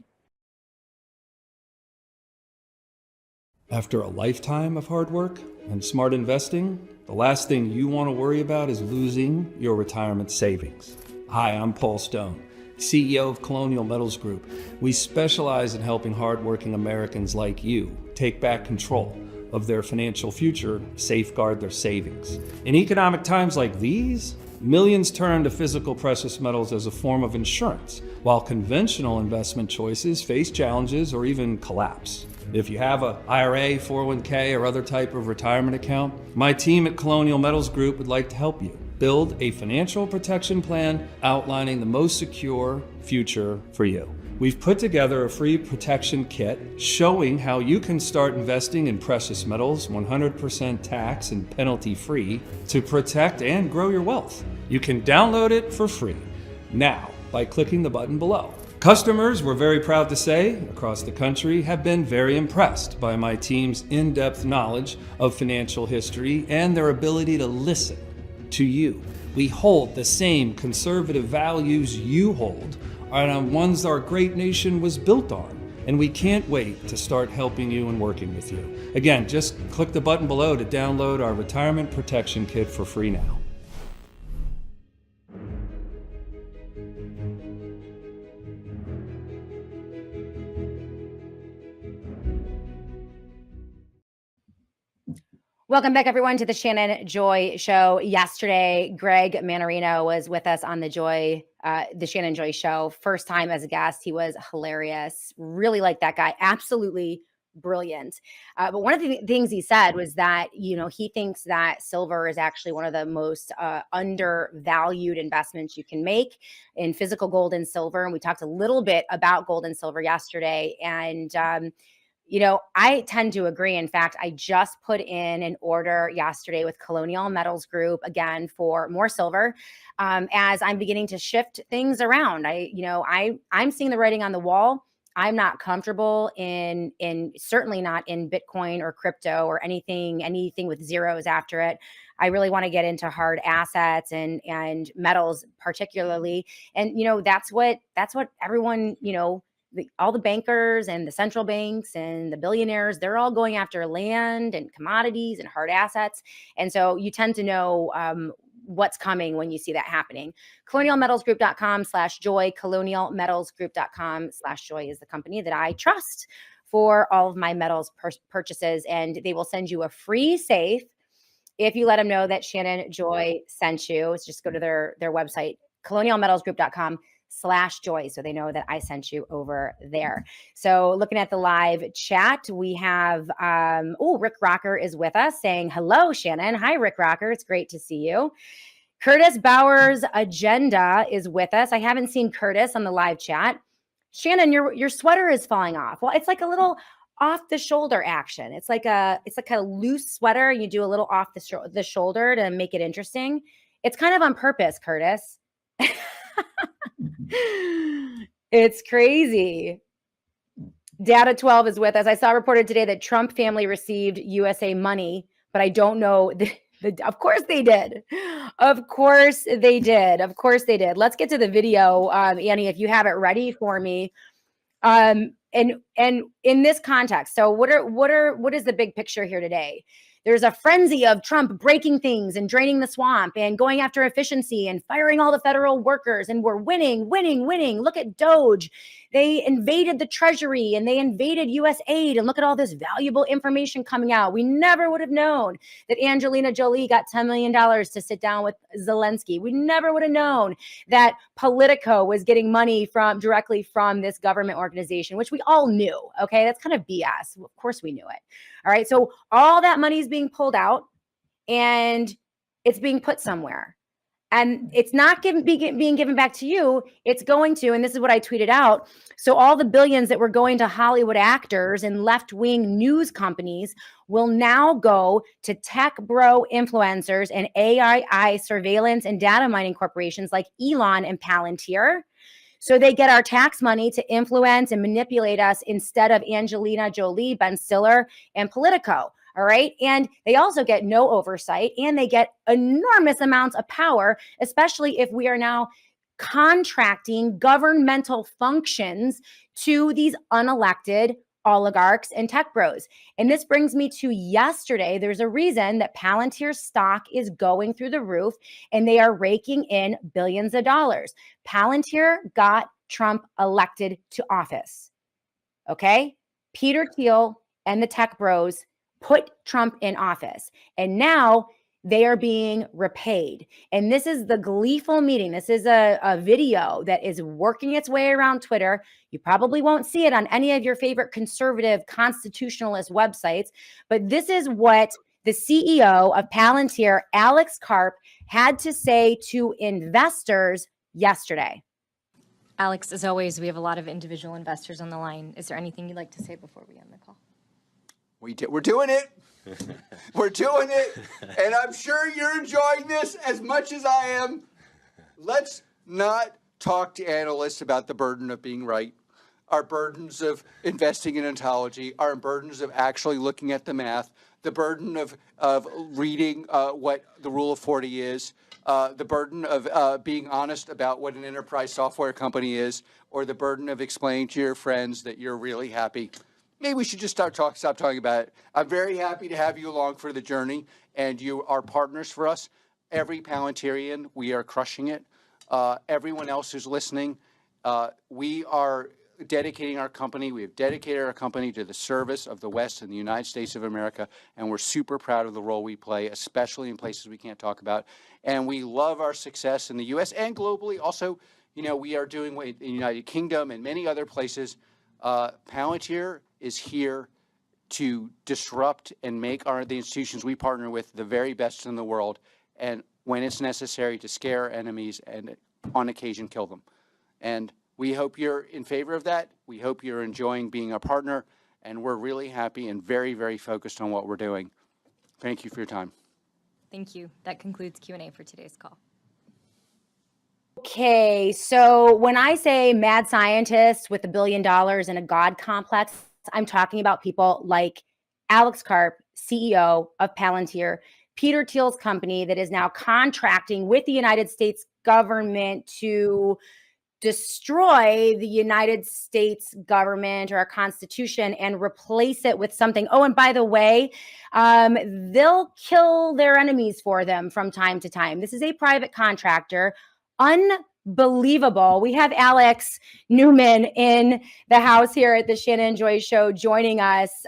After a lifetime of hard work and smart investing, the last thing you want to worry about is losing your retirement savings. Hi, I'm Paul Stone, CEO of Colonial Metals Group. We specialize in helping hardworking Americans like you take back control of their financial future, safeguard their savings. In economic times like these, millions turn to physical precious metals as a form of insurance, while conventional investment choices face challenges or even collapse. If you have an IRA, 401k, or other type of retirement account, my team at Colonial Metals Group would like to help you build a financial protection plan outlining the most secure future for you. We've put together a free protection kit showing how you can start investing in precious metals 100% tax and penalty free to protect and grow your wealth. You can download it for free now by clicking the button below. Customers, we're very proud to say, across the country have been very impressed by my team's in-depth knowledge of financial history and their ability to listen to you. We hold the same conservative values you hold and ones our great nation was built on, and we can't wait to start helping you and working with you. Again, just click the button below to download our retirement protection kit for free now. Welcome back, everyone, to the Shannon Joy Show. Yesterday, Greg Manarino was with us on the Shannon Joy Show. First time as a guest. He was hilarious. Really like that guy. Absolutely brilliant. But one of the things he said was that, he thinks that silver is actually one of the most undervalued investments you can make in physical gold and silver. And we talked a little bit about gold and silver yesterday. And, I tend to agree. In fact, I just put in an order yesterday with Colonial Metals Group, again, for more silver, as I'm beginning to shift things around. I'm seeing the writing on the wall. I'm not comfortable in certainly not in Bitcoin or crypto or anything with zeros after it. I really want to get into hard assets and metals particularly. And, that's what everyone, all the bankers and the central banks and the billionaires, they're all going after land and commodities and hard assets. And so you tend to know what's coming when you see that happening. colonialmetalsgroup.com/joy, colonialmetalsgroup.com/joy is the company that I trust for all of my metals purchases. And they will send you a free safe if you let them know that Shannon Joy sent you. It's just go to their website, colonialmetalsgroup.com/joy, so they know that I sent you over there. So looking at the live chat, we have Rick Rocker is with us saying hello, Shannon. Hi, Rick Rocker. It's great to see you. Curtis Bauer's Agenda is with us. I haven't seen Curtis on the live chat. Shannon, your sweater is falling off. Well, it's like a little off the shoulder action. It's like a loose sweater. You do a little off the shoulder to make it interesting. It's kind of on purpose, Curtis. It's crazy. Data 12 is with us. I saw reported today that Trump family received USA money, but I don't know. Of course they did. Of course they did. Of course they did. Let's get to the video, Annie, if you have it ready for me. And in this context, so what is the big picture here today? There's a frenzy of Trump breaking things and draining the swamp and going after efficiency and firing all the federal workers. And we're winning. Look at DOGE. They invaded the Treasury and they invaded US aid. And look at all this valuable information coming out. We never would have known that Angelina Jolie got $10 million to sit down with Zelensky. We never would have known that Politico was getting money directly from this government organization, which we all knew. Okay, that's kind of BS. Of course we knew it. All right, so all that money is being pulled out and it's being put somewhere. And it's not being given back to you. It's going to, and this is what I tweeted out. So all the billions that were going to Hollywood actors and left-wing news companies will now go to tech bro influencers and AI surveillance and data mining corporations like Elon and Palantir. So they get our tax money to influence and manipulate us instead of Angelina Jolie, Ben Stiller, and Politico. All right. And they also get no oversight and they get enormous amounts of power, especially if we are now contracting governmental functions to these unelected oligarchs and tech bros. And this brings me to yesterday. There's a reason that Palantir's stock is going through the roof and they are raking in billions of dollars. Palantir got Trump elected to office. Okay. Peter Thiel and the tech bros put Trump in office. And now they are being repaid. And this is the gleeful meeting. This is a video that is working its way around Twitter. You probably won't see it on any of your favorite conservative constitutionalist websites, but this is what the CEO of Palantir, Alex Karp, had to say to investors yesterday. Alex, as always, we have a lot of individual investors on the line. Is there anything you'd like to say before we end the call? We're doing it. We're doing it. And I'm sure you're enjoying this as much as I am. Let's not talk to analysts about the burden of being right, our burdens of investing in ontology, our burdens of actually looking at the math, the burden of reading what the Rule of 40 is, the burden of being honest about what an enterprise software company is, or the burden of explaining to your friends that you're really happy. Maybe we should just stop talking about it. I'm very happy to have you along for the journey, and you are partners for us. Every Palantirian, we are crushing it. Everyone else who's listening, we are dedicating our company. We have dedicated our company to the service of the West and the United States of America, and we're super proud of the role we play, especially in places we can't talk about. And we love our success in the U.S. and globally. Also, you know, we are doing in the United Kingdom and many other places. Palantir is here to disrupt and make the institutions we partner with the very best in the world, and when it's necessary, to scare enemies and on occasion kill them. And we hope you're in favor of that. We hope you're enjoying being a partner, and we're really happy and very, very focused on what we're doing. Thank you for your time. Thank you. That concludes Q&A for today's call. Okay, so when I say mad scientist with $1 billion and a God complex, I'm talking about people like Alex Karp, CEO of Palantir, Peter Thiel's company that is now contracting with the United States government to destroy the United States government or our Constitution and replace it with something. Oh, and by the way, they'll kill their enemies for them from time to time. This is a private contractor. Unbelievable. We have Alex Newman in the house here at the Shannon Joy Show joining us.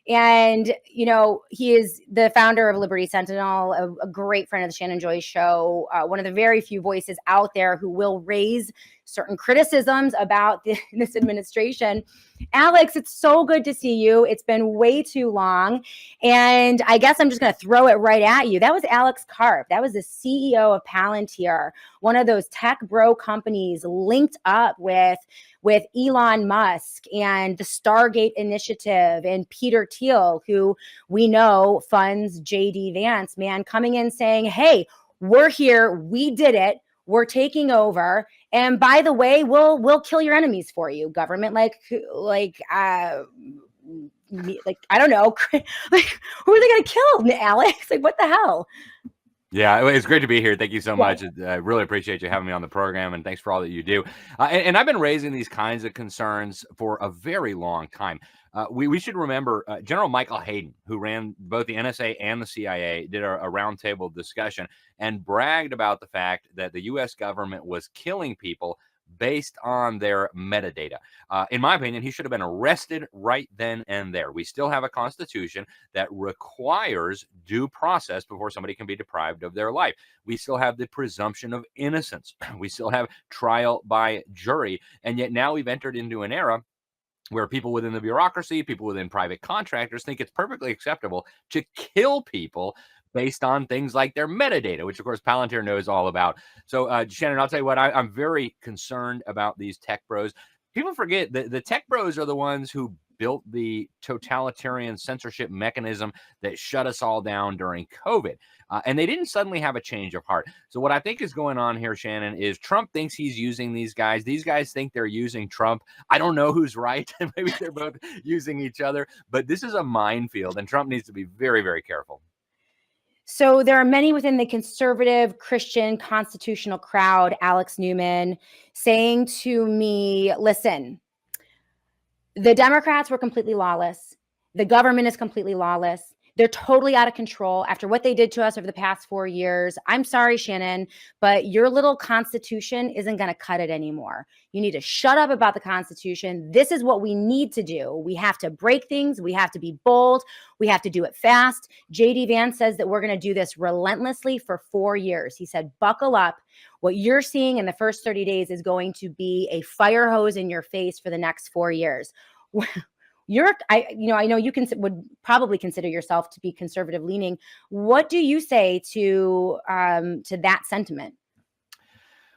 And, you know, he is the founder of Liberty Sentinel, a great friend of the Shannon Joy Show, one of the very few voices out there who will raise certain criticisms about this administration. Alex, it's so good to see you. It's been way too long. And I guess I'm just going to throw it right at you. That was Alex Karp. That was the CEO of Palantir, one of those tech bro companies linked up with Elon Musk and the Stargate Initiative and Peter Thiel, who we know funds JD Vance, man, coming in saying, hey, we're here. We did it. We're taking over. And by the way, we'll kill your enemies for you, government. Like I don't know. Like, who are they going to kill, Alex? Like, what the hell? Yeah, it's great to be here. Thank you so much. I really appreciate you having me on the program, and thanks for all that you do. And I've been raising these kinds of concerns for a very long time. We should remember General Michael Hayden, who ran both the NSA and the CIA, did a roundtable discussion and bragged about the fact that the U.S. government was killing people based on their metadata. In my opinion, he should have been arrested right then and there. We still have a constitution that requires due process before somebody can be deprived of their life. We still have the presumption of innocence. We still have trial by jury. And yet now we've entered into an era where people within the bureaucracy, people within private contractors think it's perfectly acceptable to kill people based on things like their metadata, which of course Palantir knows all about. So Shannon, I'll tell you what, I'm very concerned about these tech bros. People forget that the tech bros are the ones who built the totalitarian censorship mechanism that shut us all down during COVID. And they didn't suddenly have a change of heart. So what I think is going on here, Shannon, is Trump thinks he's using these guys. These guys think they're using Trump. I don't know who's right. Maybe they're both using each other. But this is a minefield, and Trump needs to be very, very careful. So there are many within the conservative Christian constitutional crowd, Alex Newman, saying to me, listen, the Democrats were completely lawless. The government is completely lawless. They're totally out of control after what they did to us over the past 4 years. I'm sorry, Shannon, but your little Constitution isn't going to cut it anymore. You need to shut up about the Constitution. This is what we need to do. We have to break things. We have to be bold. We have to do it fast. JD Vance says that we're going to do this relentlessly for 4 years. Know buckle up. What you're seeing in the first 30 days is going to be a fire hose in your face for the next 4 years. I know you would probably consider yourself to be conservative leaning. What do you say to that sentiment?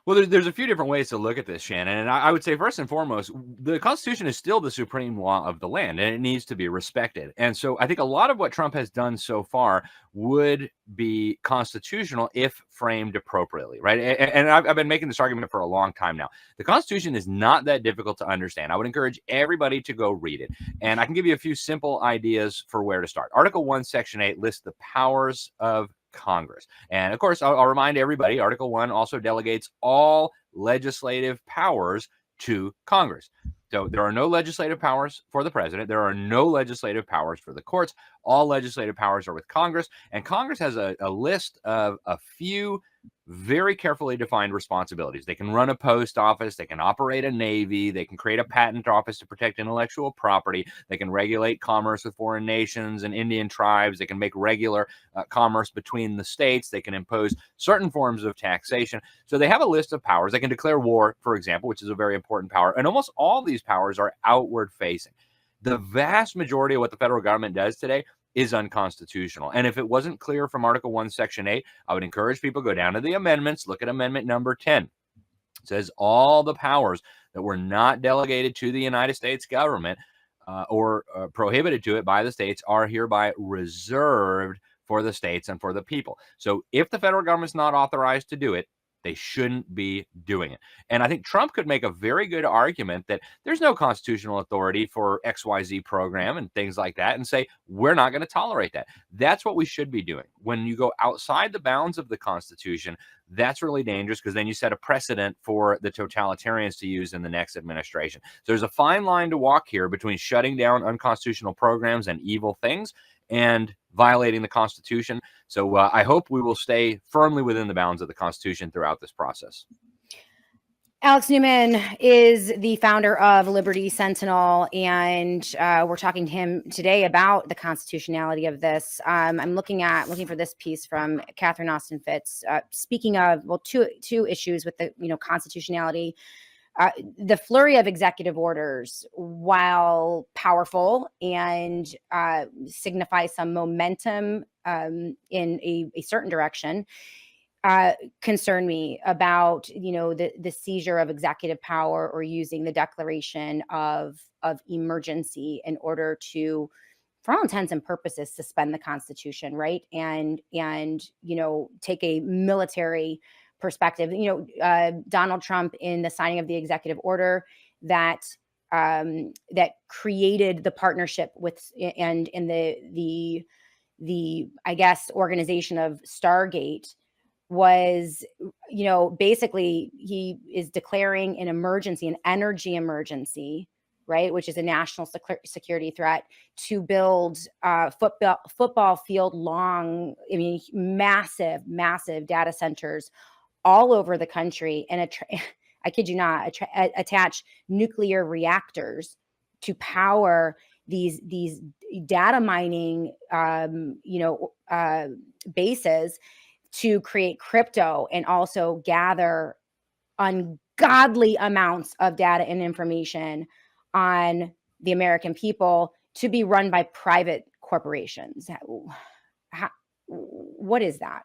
Well, there's a few different ways to look at this, Shannon. And I would say, first and foremost, the Constitution is still the supreme law of the land, and it needs to be respected. And so I think a lot of what Trump has done so far would be constitutional if framed appropriately, right? And I've been making this argument for a long time now. The Constitution is not that difficult to understand. I would encourage everybody to go read it. And I can give you a few simple ideas for where to start. Article 1, Section 8 lists the powers of Congress. And of course, I'll remind everybody, Article 1 also delegates all legislative powers to Congress. So there are no legislative powers for the president. There are no legislative powers for the courts. All legislative powers are with Congress. And Congress has a list of a few very carefully defined responsibilities. They can run a post office, they can operate a navy, they can create a patent office to protect intellectual property, they can regulate commerce with foreign nations and Indian tribes, they can make regular commerce between the states, they can impose certain forms of taxation. So they have a list of powers. They can declare war, for example, which is a very important power. And almost all these powers are outward facing. The vast majority of what the federal government does today is unconstitutional. And if it wasn't clear from Article 1, Section 8, I would encourage people to go down to the amendments, look at amendment number 10. It says all the powers that were not delegated to the United States government or prohibited to it by the states are hereby reserved for the states and for the people. So if the federal government's not authorized to do it, they shouldn't be doing it. And I think Trump could make a very good argument that there's no constitutional authority for XYZ program and things like that, and say, we're not going to tolerate that. That's what we should be doing. When you go outside the bounds of the Constitution, that's really dangerous, because then you set a precedent for the totalitarians to use in the next administration. So there's a fine line to walk here between shutting down unconstitutional programs and evil things and violating the Constitution. So I hope we will stay firmly within the bounds of the Constitution throughout this process. Alex Newman is the founder of Liberty Sentinel, and we're talking to him today about the constitutionality of this. I'm looking for this piece from Catherine Austin Fitts, speaking of, well, two issues with the constitutionality. The flurry of executive orders, while powerful and signify some momentum in a certain direction, concern me about the seizure of executive power, or using the declaration of emergency in order to, for all intents and purposes, suspend the Constitution, right? And take a military perspective. Donald Trump, in the signing of the executive order that created the partnership with and in the I guess organization of Stargate, was basically he is declaring an emergency, an energy emergency, right, which is a national security threat, to build football field long, massive data centers all over the country, and I kid you not, attach nuclear reactors to power these data mining bases, to create crypto and also gather ungodly amounts of data and information on the American people, to be run by private corporations. What is that?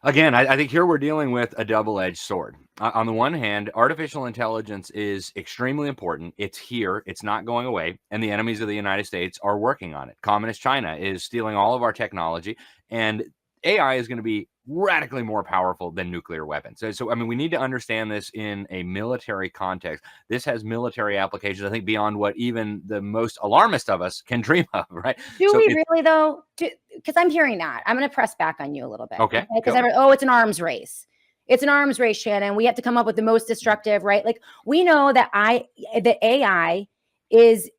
Again, I think here we're dealing with a double-edged sword. On the one hand, artificial intelligence is extremely important. It's here. It's not going away. And the enemies of the United States are working on it. Communist China is stealing all of our technology. And AI is going to be radically more powerful than nuclear weapons. So, we need to understand this in a military context. This has military applications, I think, beyond what even the most alarmist of us can dream of, right? Do we really, though? Because I'm hearing that. I'm going to press back on you a little bit. Okay. Because it's an arms race. It's an arms race, Shannon. We have to come up with the most destructive, right? Like, we know that AI is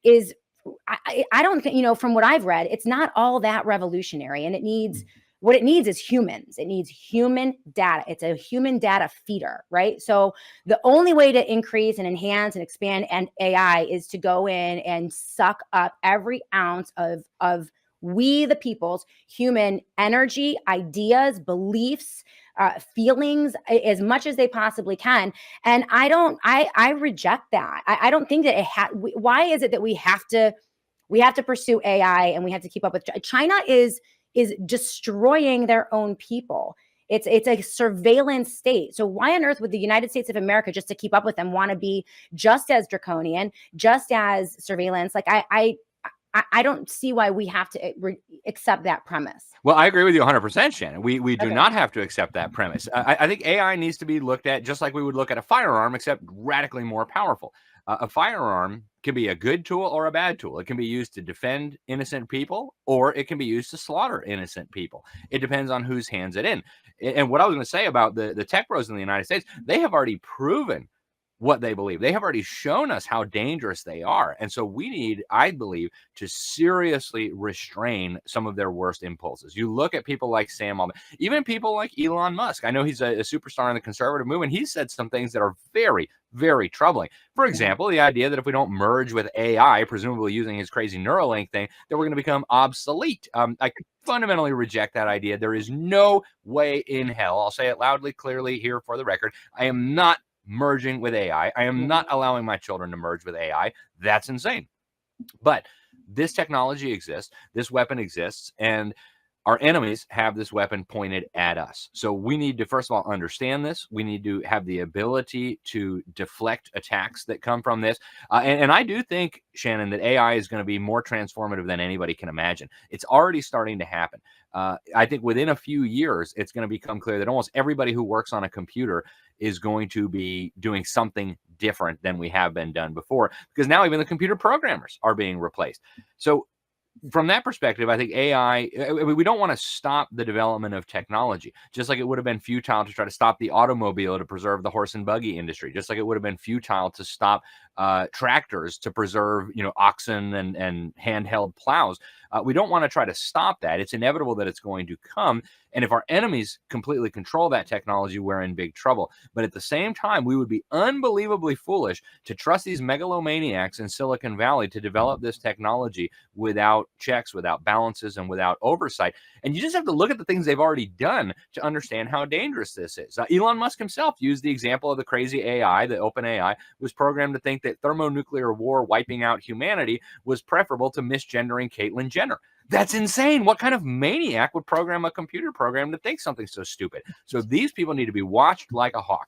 I don't think, from what I've read, it's not all that revolutionary, and what it needs is humans. It needs human data. It's a human data feeder, right? So the only way to increase and enhance and expand AI is to go in and suck up every ounce of we, the people's human energy, ideas, beliefs, feelings, as much as they possibly can. And I reject that. I don't think that why is it that we have to pursue AI, and we have to keep up with China is destroying their own people. It's a surveillance state. So why on earth would the United States of America, just to keep up with them, want to be just as draconian, just as surveillance? Like, I don't see why we have to accept that premise. Well, I agree with you 100%, Shannon. We do not have to accept that premise. I think AI needs to be looked at just like we would look at a firearm, except radically more powerful. A firearm can be a good tool or a bad tool. It can be used to defend innocent people, or it can be used to slaughter innocent people. It depends on whose hands it in. And what I was going to say about the tech bros in the United States, they have already proven what they believe. They have already shown us how dangerous they are. And so we need, I believe, to seriously restrain some of their worst impulses. You look at people like Sam Altman, even people like Elon Musk. I know he's a superstar in the conservative movement. He said some things that are very, very troubling. For example, the idea that if we don't merge with AI, presumably using his crazy Neuralink thing, that we're going to become obsolete. I fundamentally reject that idea. There is no way in hell, I'll say it loudly, clearly here for the record, I am not merging with AI. I am not allowing my children to merge with AI. That's insane. But this technology exists, this weapon exists, and our enemies have this weapon pointed at us. So we need to, first of all, understand this. We need to have the ability to deflect attacks that come from this. And I do think, Shannon, that AI is going to be more transformative than anybody can imagine. It's already starting to happen. I think within a few years, it's going to become clear that almost everybody who works on a computer is going to be doing something different than we have been done before, because now even the computer programmers are being replaced. So from that perspective, I think AI, we don't want to stop the development of technology, just like it would have been futile to try to stop the automobile to preserve the horse and buggy industry, just like it would have been futile to stop tractors to preserve, oxen and handheld plows. We don't want to try to stop that. It's inevitable that it's going to come. And if our enemies completely control that technology, we're in big trouble. But at the same time, we would be unbelievably foolish to trust these megalomaniacs in Silicon Valley to develop this technology without checks, without balances, and without oversight. And you just have to look at the things they've already done to understand how dangerous this is. Elon Musk himself used the example of the crazy AI, the OpenAI, was programmed to think that thermonuclear war wiping out humanity was preferable to misgendering Caitlyn Jenner. That's insane. What kind of maniac would program a computer program to think something so stupid? So these people need to be watched like a hawk.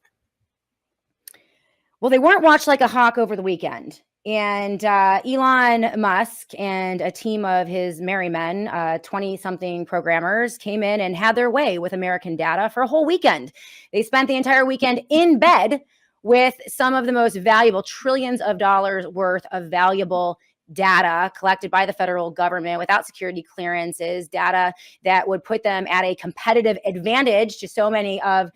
Well, they weren't watched like a hawk over the weekend. And Elon Musk and a team of his merry men, 20-something programmers, came in and had their way with American data for a whole weekend. They spent the entire weekend in bed with some of the most valuable, trillions of dollars worth of valuable data collected by the federal government without security clearances, data that would put them at a competitive advantage to so many of,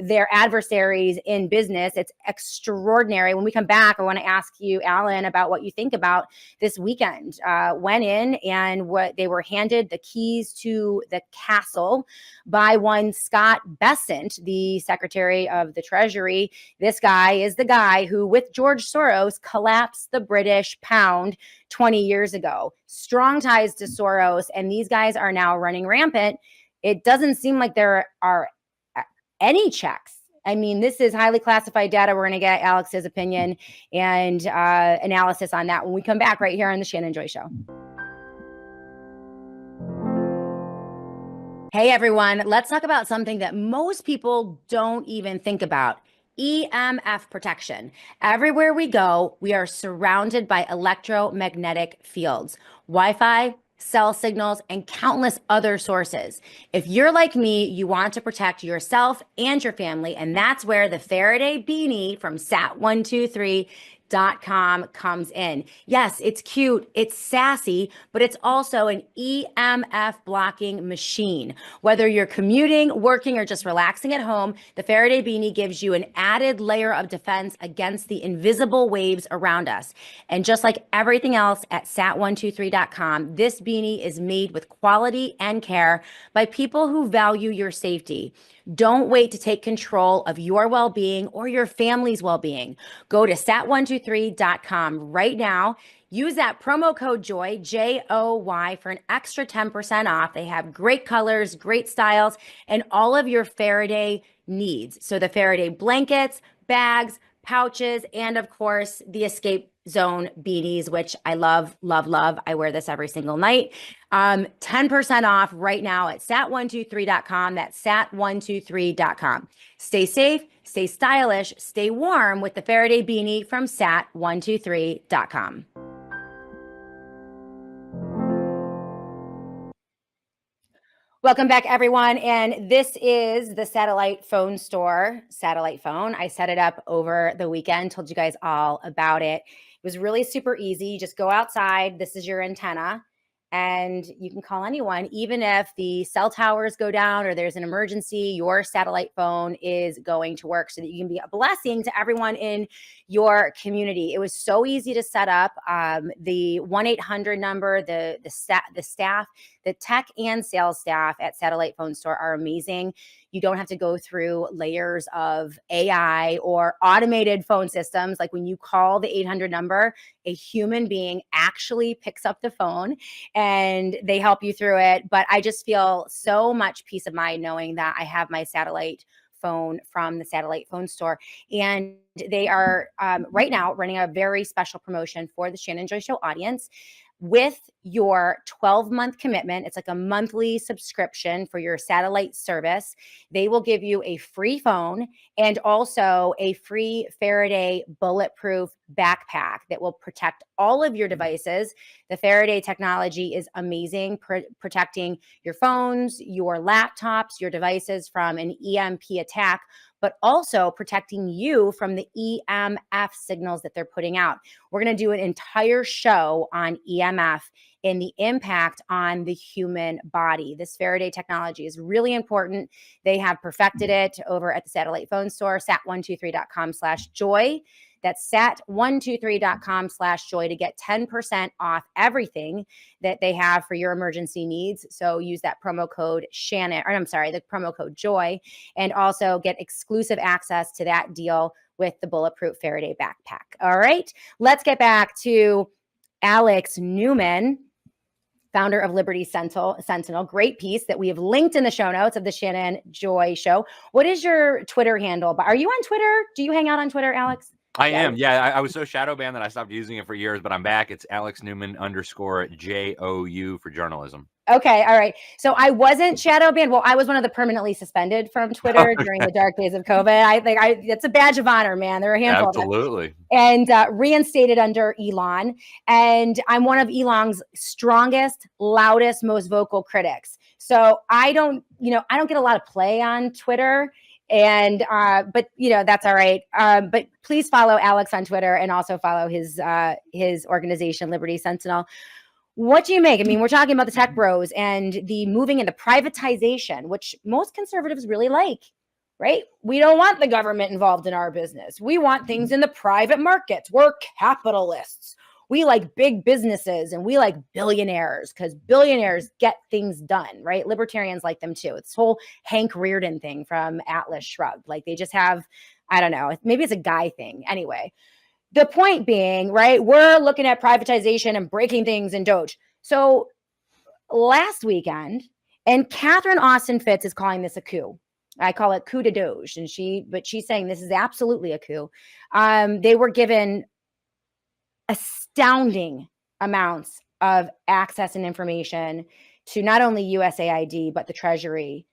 their adversaries in business. It's extraordinary. When we come back, I want to ask you, Alan, about what you think about this weekend. Went in and what they were handed the keys to the castle by one Scott Bessent, the Secretary of the Treasury. This guy is the guy who, with George Soros, collapsed the British pound 20 years ago. Strong ties to Soros, and these guys are now running rampant. It doesn't seem like there are any checks. I mean, this is highly classified data. We're going to get Alex's opinion and analysis on that when we come back right here on the Shannon Joy Show. Hey, everyone. Let's talk about something that most people don't even think about. EMF protection. Everywhere we go, we are surrounded by electromagnetic fields, Wi-Fi, cell signals, and countless other sources. If you're like me, you want to protect yourself and your family, and that's where the Faraday beanie from sat123.com comes in. Yes, it's cute, it's sassy, but it's also an EMF blocking machine. Whether you're commuting, working, or just relaxing at home, the Faraday beanie gives you an added layer of defense against the invisible waves around us. And just like everything else at sat123.com, this beanie is made with quality and care by people who value your safety. Don't wait to take control of your well-being or your family's well-being. Go to sat123.com right now. Use that promo code JOY, J-O-Y, for an extra 10% off. They have great colors, great styles, and all of your Faraday needs. So the Faraday blankets, bags, pouches, and of course, the Escape Zone beanies, which I love, love, love. I wear this every single night. 10% off right now at sat123.com. That's sat123.com. Stay safe, stay stylish, stay warm with the Faraday beanie from sat123.com. Welcome back, everyone. And this is the satellite phone store, satellite phone. I set it up over the weekend, told you guys all about it. It was really super easy. You just go outside. This is your antenna. and you can call anyone, even if the cell towers go down or there's an emergency, your satellite phone is going to work so that you can be a blessing to everyone in your community. It was so easy to set up. The 1-800 number, the staff, the tech and sales staff at Satellite Phone Store are amazing. You don't have to go through layers of AI or automated phone systems. Like when you call the 800 number, a human being actually picks up the phone and they help you through it. But I just feel so much peace of mind knowing that I have my satellite phone from the Satellite Phone Store. And they are right now running a very special promotion for the Shannon Joy Show audience. With your 12-month commitment, it's like a monthly subscription for your satellite service. They will give you a free phone and also a free Faraday bulletproof backpack that will protect all of your devices. The Faraday technology is amazing, protecting your phones, your laptops, your devices from an EMP attack, but also protecting you from the EMF signals that they're putting out. We're going to do an entire show on EMF and the impact on the human body. This Faraday technology is really important. They have perfected it over at the Satellite Phone Store, sat123.com/joy. That's sat123.com/joy to get 10% off everything that they have for your emergency needs. So use that promo code Shannon, or I'm sorry, the promo code Joy, and also get exclusive access to that deal with the bulletproof Faraday backpack. All right, let's get back to Alex Newman, founder of Liberty Sentinel. Great piece that we have linked in the show notes of the Shannon Joy Show. What is your Twitter handle? Are you on Twitter? Do you hang out on Twitter, Alex? I am. Yeah, I was so shadow banned that I stopped using it for years, but I'm back. It's Alex Newman _JOU for journalism. Okay. All right. So I wasn't shadow banned. Well, I was one of the permanently suspended from Twitter during the dark days of COVID. I think it's a badge of honor, man. There are a handful Absolutely. of them. And reinstated under Elon. And I'm one of Elon's strongest, loudest, most vocal critics. So I don't get a lot of play on Twitter. And but that's all right. But please follow Alex on Twitter and also follow his organization, Liberty Sentinel. What do you make? I mean, we're talking about the tech bros and the moving into privatization, which most conservatives really like, right? We don't want the government involved in our business. We want things in the private markets. We're capitalists. We like big businesses and we like billionaires because billionaires get things done, right? Libertarians like them too. It's this whole Hank Rearden thing from Atlas Shrugged. Like they just have, I don't know, maybe it's a guy thing. Anyway, the point being, right, we're looking at privatization and breaking things in DOGE. So last weekend, and Catherine Austin Fitts is calling this a coup. I call it coup de DOGE. But she's saying this is absolutely a coup. They were given astounding amounts of access and information to not only USAID, but the Treasury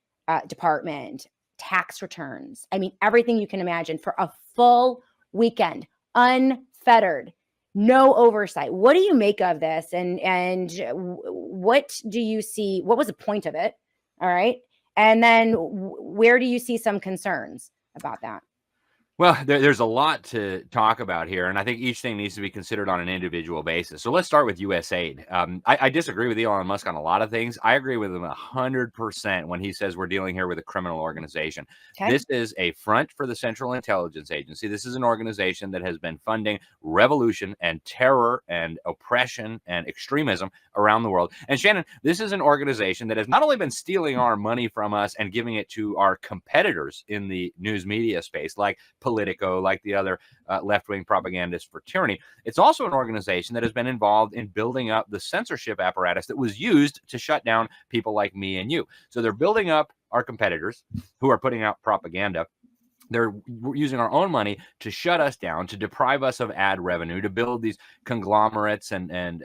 Department, tax returns. I mean, everything you can imagine for a full weekend, unfettered, no oversight. What do you make of this? And what do you see? What was the point of it? All right. And then where do you see some concerns about that? Well, there's a lot to talk about here, and I think each thing needs to be considered on an individual basis. So let's start with USAID. I disagree with Elon Musk on a lot of things. I agree with him 100% when he says we're dealing here with a criminal organization. Okay. This is a front for the Central Intelligence Agency. This is an organization that has been funding revolution and terror and oppression and extremism around the world. And Shannon, this is an organization that has not only been stealing our money from us and giving it to our competitors in the news media space, like Politico, like the other left-wing propagandists for tyranny. It's also an organization that has been involved in building up the censorship apparatus that was used to shut down people like me and you. So they're building up our competitors who are putting out propaganda. They're using our own money to shut us down, to deprive us of ad revenue, to build these conglomerates and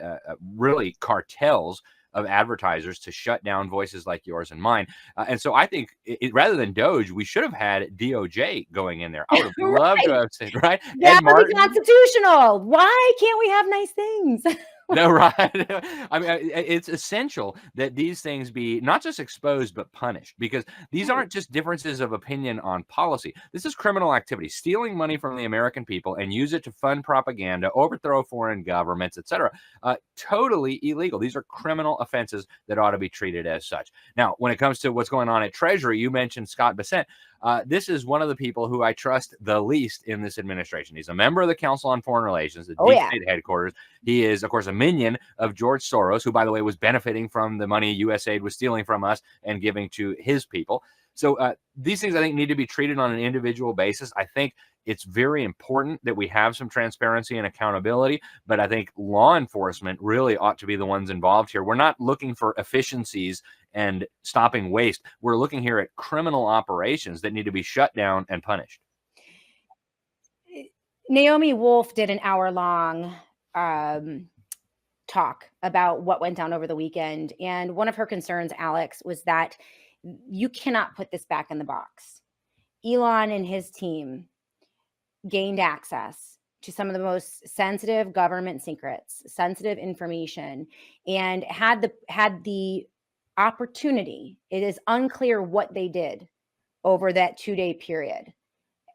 really cartels of advertisers to shut down voices like yours and mine. And so I think rather than DOGE, we should have had DOJ going in there. I would have loved to have said, right? That would be constitutional. Why can't we have nice things? No, right. I mean, it's essential that these things be not just exposed, but punished, because these Right. aren't just differences of opinion on policy. This is criminal activity, stealing money from the American people and use it to fund propaganda, overthrow foreign governments, etc. Totally illegal. These are criminal offenses that ought to be treated as such. Now, when it comes to what's going on at Treasury, you mentioned Scott Bessent. This is one of the people who I trust the least in this administration. He's a member of the Council on Foreign Relations, the Oh, deep yeah. state headquarters. He is, of course, a minion of George Soros, who, by the way, was benefiting from the money USAID was stealing from us and giving to his people. So these things, I think, need to be treated on an individual basis. I think it's very important that we have some transparency and accountability, but I think law enforcement really ought to be the ones involved here. We're not looking for efficiencies and stopping waste. We're looking here at criminal operations that need to be shut down and punished. Naomi Wolf did an hour-long talk about what went down over the weekend. And one of her concerns, Alex, was that you cannot put this back in the box. Elon and his team gained access to some of the most sensitive government secrets, sensitive information, and had the opportunity. It is unclear what they did over that 2-day period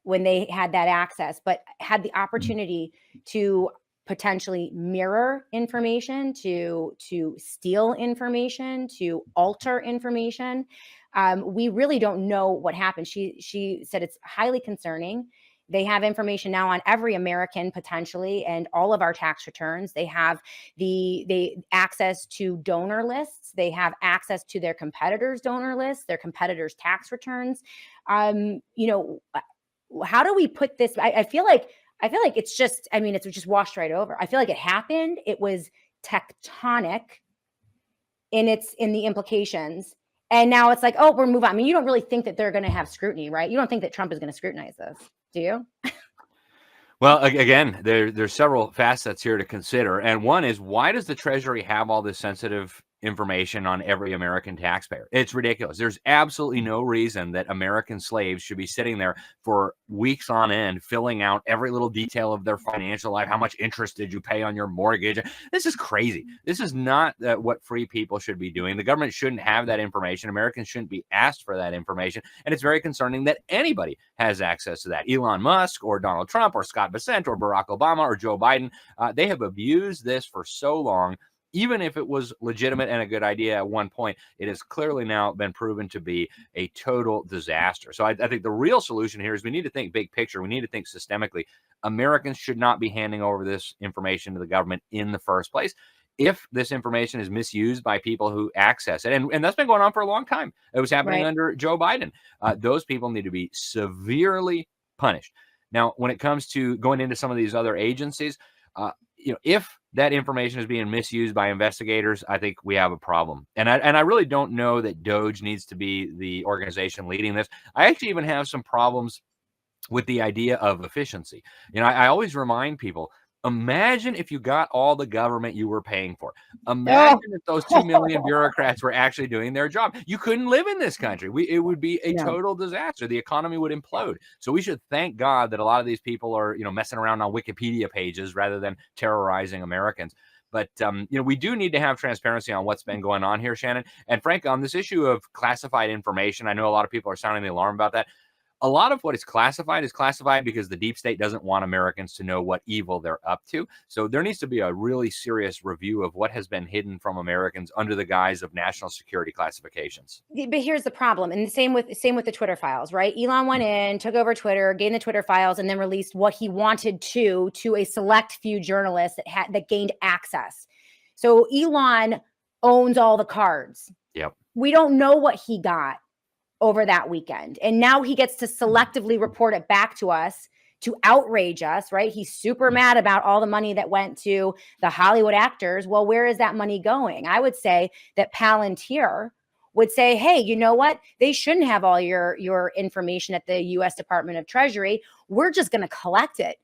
when they had that access, but had the opportunity to potentially mirror information, to steal information, to alter information. We really don't know what happened. She said it's highly concerning. They have information now on every American potentially, and all of our tax returns. They have the access to donor lists. They have access to their competitors' donor lists, their competitors' tax returns. You know, how do we put this? I feel like it's just, I mean, it's just washed right over. I feel like it happened. It was tectonic in the implications. And now it's like, oh, we're moving on. I mean, you don't really think that they're going to have scrutiny, right? You don't think that Trump is going to scrutinize this, do you? Well, again, there's several facets here to consider. And one is, why does the Treasury have all this sensitive information on every American taxpayer? It's ridiculous. There's absolutely no reason that American slaves should be sitting there for weeks on end, filling out every little detail of their financial life. How much interest did you pay on your mortgage? This is crazy. This is not what free people should be doing. The government shouldn't have that information. Americans shouldn't be asked for that information. And it's very concerning that anybody has access to that. Elon Musk or Donald Trump or Scott Bessent or Barack Obama or Joe Biden, they have abused this for so long. Even if it was legitimate and a good idea at one point, it has clearly now been proven to be a total disaster. So I think the real solution here is we need to think big picture. We need to think systemically. Americans should not be handing over this information to the government in the first place. If this information is misused by people who access it, and that's been going on for a long time. It was happening under Joe Biden. Those people need to be severely punished. Now, when it comes to going into some of these other agencies, if that information is being misused by investigators, I think we have a problem. And I really don't know that DOGE needs to be the organization leading this. I actually even have some problems with the idea of efficiency. I always remind people, imagine if you got all the government you were paying for. Imagine if those 2 million bureaucrats were actually doing their job. You couldn't live in this country. It would be a total disaster. The economy would implode. So we should thank God that a lot of these people are, messing around on Wikipedia pages rather than terrorizing Americans. But, we do need to have transparency on what's been going on here, Shannon. And frankly, on this issue of classified information, I know a lot of people are sounding the alarm about that. A lot of what is classified because the deep state doesn't want Americans to know what evil they're up to. So there needs to be a really serious review of what has been hidden from Americans under the guise of national security classifications. But here's the problem. And the same with the Twitter files, right? Elon went in, took over Twitter, gained the Twitter files, and then released what he wanted to a select few journalists that gained access. So Elon owns all the cards. Yep. We don't know what he got over that weekend. And now he gets to selectively report it back to us to outrage us, right? He's super mad about all the money that went to the Hollywood actors. Well, where is that money going? I would say that Palantir would say, hey, you know what? They shouldn't have all your information at the U.S. Department of Treasury. We're just going to collect it.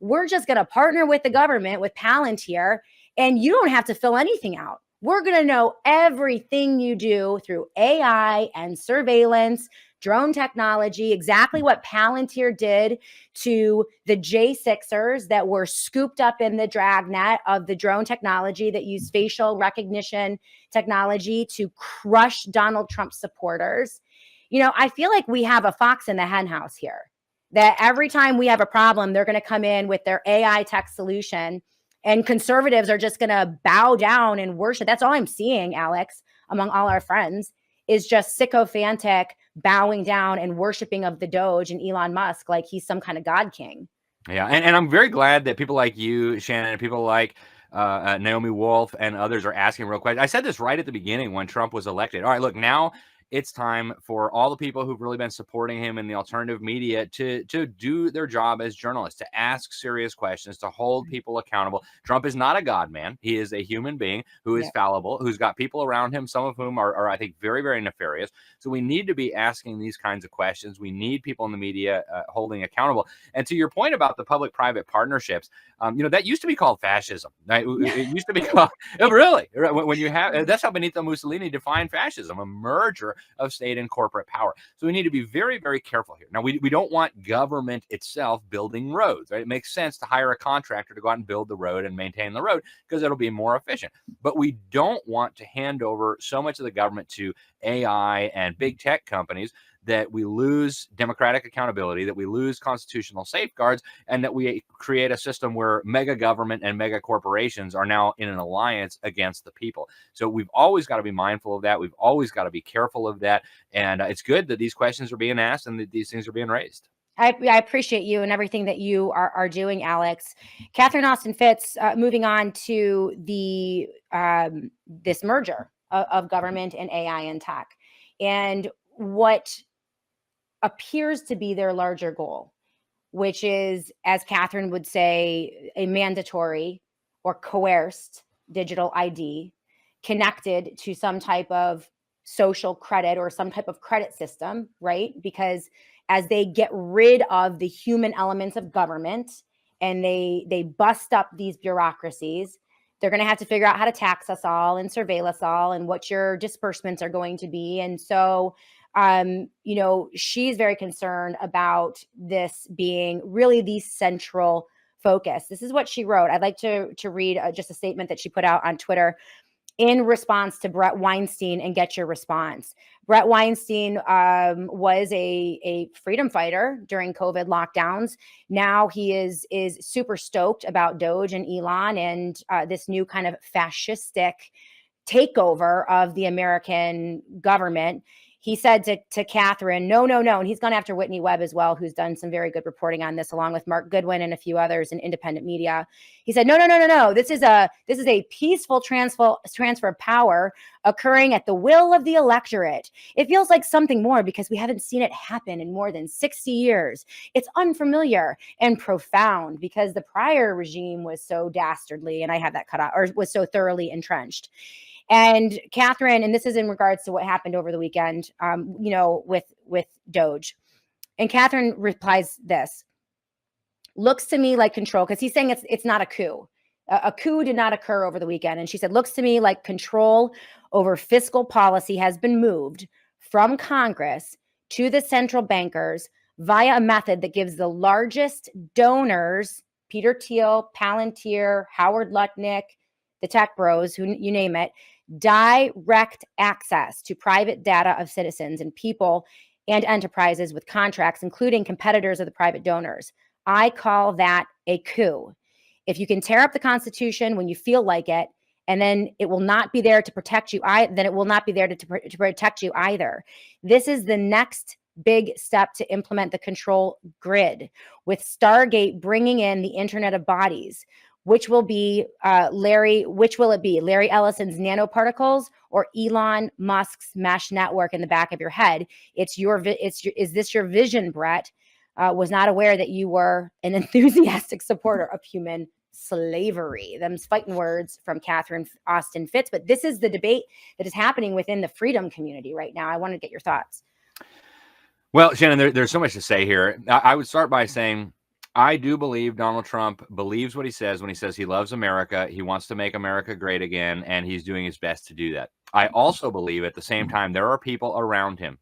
We're just going to partner with the government, with Palantir, and you don't have to fill anything out. We're going to know everything you do through AI and surveillance, drone technology, exactly what Palantir did to the J6ers that were scooped up in the dragnet of the drone technology that used facial recognition technology to crush Donald Trump supporters. You know, I feel like we have a fox in the hen house here, that every time we have a problem, they're going to come in with their AI tech solution, and conservatives are just going to bow down and worship. That's all I'm seeing, Alex, among all our friends, is just sycophantic bowing down and worshiping of the DOGE and Elon Musk like he's some kind of God king. Yeah, and I'm very glad that people like you, Shannon, and people like Naomi Wolf and others are asking real questions. I said this right at the beginning when Trump was elected. All right, look, now it's time for all the people who've really been supporting him in the alternative media to do their job as journalists, to ask serious questions, to hold people accountable. Trump is not a god man. He is a human being who is fallible, who's got people around him, some of whom are, I think, very, very nefarious. So we need to be asking these kinds of questions. We need people in the media holding accountable. And to your point about the public-private partnerships, that used to be called fascism. Right? It used to be called, really, when you have, that's how Benito Mussolini defined fascism, a merger of state and corporate power. So we need to be very, very careful here. Now, we don't want government itself building roads, right? It makes sense to hire a contractor to go out and build the road and maintain the road because it'll be more efficient. But we don't want to hand over so much of the government to AI and big tech companies that we lose democratic accountability, that we lose constitutional safeguards, and that we create a system where mega government and mega corporations are now in an alliance against the people. So we've always got to be mindful of that. We've always got to be careful of that. And it's good that these questions are being asked and that these things are being raised. I appreciate you and everything that you are doing, Alex. Catherine Austin Fitts, moving on to the this merger of government and AI and tech, and what appears to be their larger goal, which is, as Catherine would say, a mandatory or coerced digital ID connected to some type of social credit or some type of credit system, right? Because as they get rid of the human elements of government and they bust up these bureaucracies, they're going to have to figure out how to tax us all and surveil us all and what your disbursements are going to be. And so she's very concerned about this being really the central focus. This is what she wrote. I'd like to read just a statement that she put out on Twitter in response to Brett Weinstein, and get your response. Brett Weinstein was a freedom fighter during COVID lockdowns. Now he is super stoked about DOGE and Elon and this new kind of fascistic takeover of the American government. He said to Catherine, no. And he's gone after Whitney Webb as well, who's done some very good reporting on this, along with Mark Goodwin and a few others in independent media. He said, no. This is a peaceful transfer of power occurring at the will of the electorate. It feels like something more because we haven't seen it happen in more than 60 years. It's unfamiliar and profound because the prior regime was so dastardly, and I have that cut out, or was so thoroughly entrenched. And Catherine, and this is in regards to what happened over the weekend, with DOGE. And Catherine replies this: looks to me like control, because he's saying it's not a coup. A coup did not occur over the weekend. And she said, looks to me like control over fiscal policy has been moved from Congress to the central bankers via a method that gives the largest donors, Peter Thiel, Palantir, Howard Lutnick, the tech bros, who you name it, direct access to private data of citizens and people and enterprises with contracts, including competitors of the private donors. I call that a coup. If you can tear up the Constitution when you feel like it, and then it will not be there to protect you, then it will not be there to protect you either. This is the next big step to implement the control grid, with Stargate bringing in the Internet of Bodies. Which will be Larry Ellison's nanoparticles or Elon Musk's mesh network in the back of your head? Is this your vision, Brett? Was not aware that you were an enthusiastic supporter of human slavery. Them's fighting words from Catherine Austin Fitts. But this is the debate that is happening within the freedom community right now. I want to get your thoughts. Well, Shannon, there's so much to say here. I would start by saying, I do believe Donald Trump believes what he says when he says he loves America. He wants to make America great again, and he's doing his best to do that. I also believe at the same time there are people around him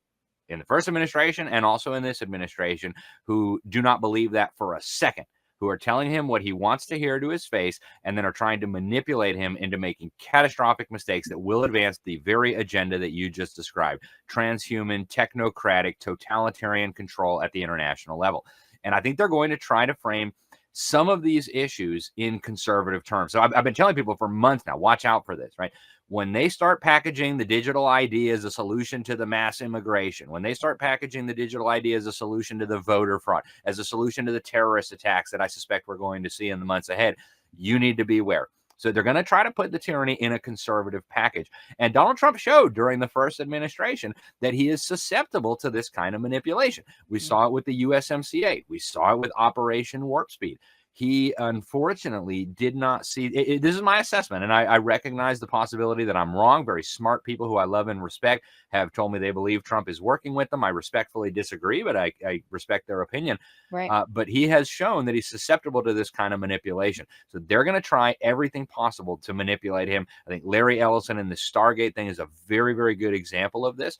in the first administration and also in this administration who do not believe that for a second, who are telling him what he wants to hear to his face and then are trying to manipulate him into making catastrophic mistakes that will advance the very agenda that you just described: transhuman, technocratic, totalitarian control at the international level. And I think they're going to try to frame some of these issues in conservative terms. So I've been telling people for months now, watch out for this, right? When they start packaging the digital ID as a solution to the mass immigration, when they start packaging the digital ID as a solution to the voter fraud, as a solution to the terrorist attacks that I suspect we're going to see in the months ahead, you need to beware. So they're going to try to put the tyranny in a conservative package. And Donald Trump showed during the first administration that he is susceptible to this kind of manipulation. We saw it with the USMCA. We saw it with Operation Warp Speed. He unfortunately did not see it. This is my assessment, and I recognize the possibility that I'm wrong. Very smart people who I love and respect have told me they believe Trump is working with them. I respectfully disagree, but I respect their opinion. Right. But he has shown that he's susceptible to this kind of manipulation. So they're going to try everything possible to manipulate him. I think Larry Ellison and the Stargate thing is a very, very good example of this.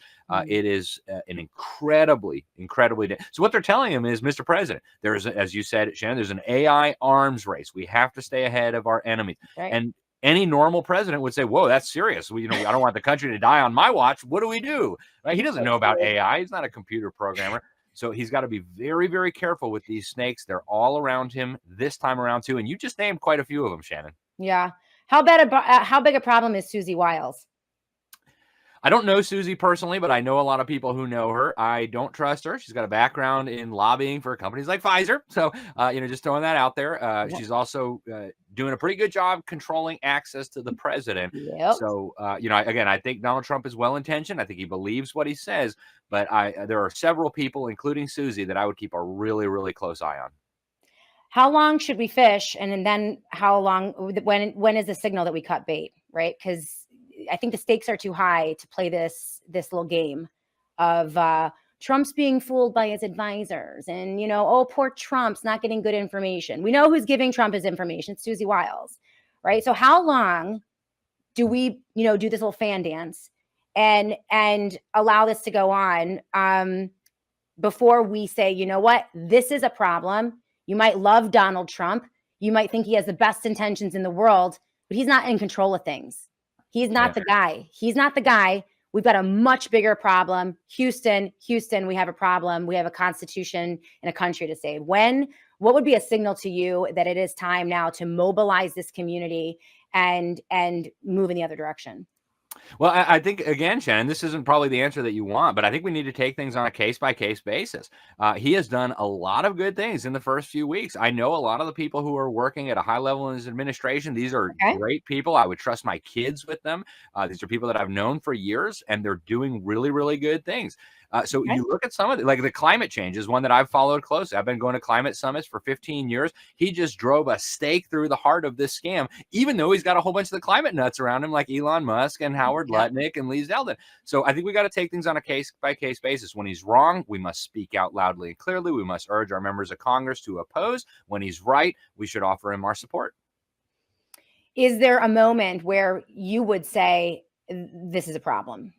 It is an incredibly. So what they're telling him is, Mr. President, there's, as you said, Shannon, there's an AI arms race. We have to stay ahead of our enemies. Right. And any normal president would say, whoa, that's serious. I don't want the country to die on my watch. What do we do? Right? He doesn't know about AI. He's not a computer programmer. So he's got to be very, very careful with these snakes. They're all around him this time around too. And you just named quite a few of them, Shannon. Yeah. How big a problem is Susie Wiles? I don't know Susie personally, but I know a lot of people who know her. I don't trust her. She's got a background in lobbying for companies like Pfizer. So, just throwing that out there. She's also doing a pretty good job controlling access to the president. Yep. So, again, I think Donald Trump is well-intentioned. I think he believes what he says, but there are several people, including Susie, that I would keep a really, really close eye on. How long should we fish? And then how long, when is the signal that we cut bait, right? Because I think the stakes are too high to play this little game of Trump's being fooled by his advisors, and oh, poor Trump's not getting good information. We know who's giving Trump his information. It's Susie Wiles, right? So how long do we do this little fan dance and allow this to go on before we say, you know what, this is a problem? You might love Donald Trump, you might think he has the best intentions in the world, but he's not in control of things. He's not the guy. He's not the guy. We've got a much bigger problem. Houston, we have a problem. We have a constitution and a country to save. What would be a signal to you that it is time now to mobilize this community and move in the other direction? Well, I think, again, Shannon, this isn't probably the answer that you want, but I think we need to take things on a case-by-case basis. He has done a lot of good things in the first few weeks. I know a lot of the people who are working at a high level in his administration. These are great people. I would trust my kids with them. These are people that I've known for years, and they're doing really, really good things. So you look at some of it, like the climate change is one that I've followed closely. I've been going to climate summits for 15 years. He just drove a stake through the heart of this scam, even though he's got a whole bunch of the climate nuts around him, like Elon Musk and Howard Lutnick and Lee Zeldin. So I think we got to take things on a case-by-case basis. When he's wrong, we must speak out loudly and clearly. We must urge our members of Congress to oppose. When he's right, we should offer him our support. Is there a moment where you would say this is a problem?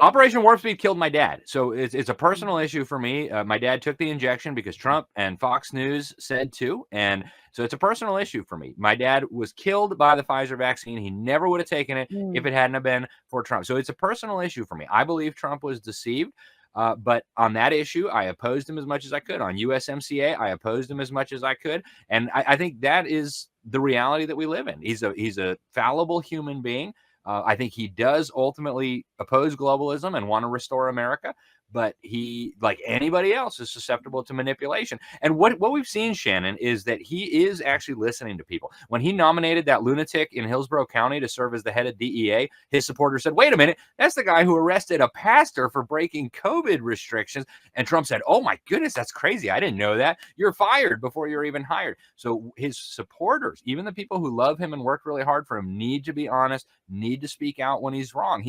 Operation Warp Speed killed my dad. So it's a personal issue for me. My dad took the injection because Trump and Fox News said to. And so it's a personal issue for me. My dad was killed by the Pfizer vaccine. He never would have taken it if it hadn't have been for Trump. So it's a personal issue for me. I believe Trump was deceived. But on that issue, I opposed him as much as I could. On USMCA, I opposed him as much as I could. And I think that is the reality that we live in. He's a fallible human being. I think he does ultimately oppose globalism and want to restore America, but he, like anybody else, is susceptible to manipulation. And what we've seen, Shannon, is that he is actually listening to people. When he nominated that lunatic in Hillsborough County to serve as the head of DEA, his supporters said, wait a minute, that's the guy who arrested a pastor for breaking COVID restrictions. And Trump said, oh my goodness, that's crazy. I didn't know that. You're fired before you're even hired. So his supporters, even the people who love him and work really hard for him, need to be honest, need to speak out when he's wrong.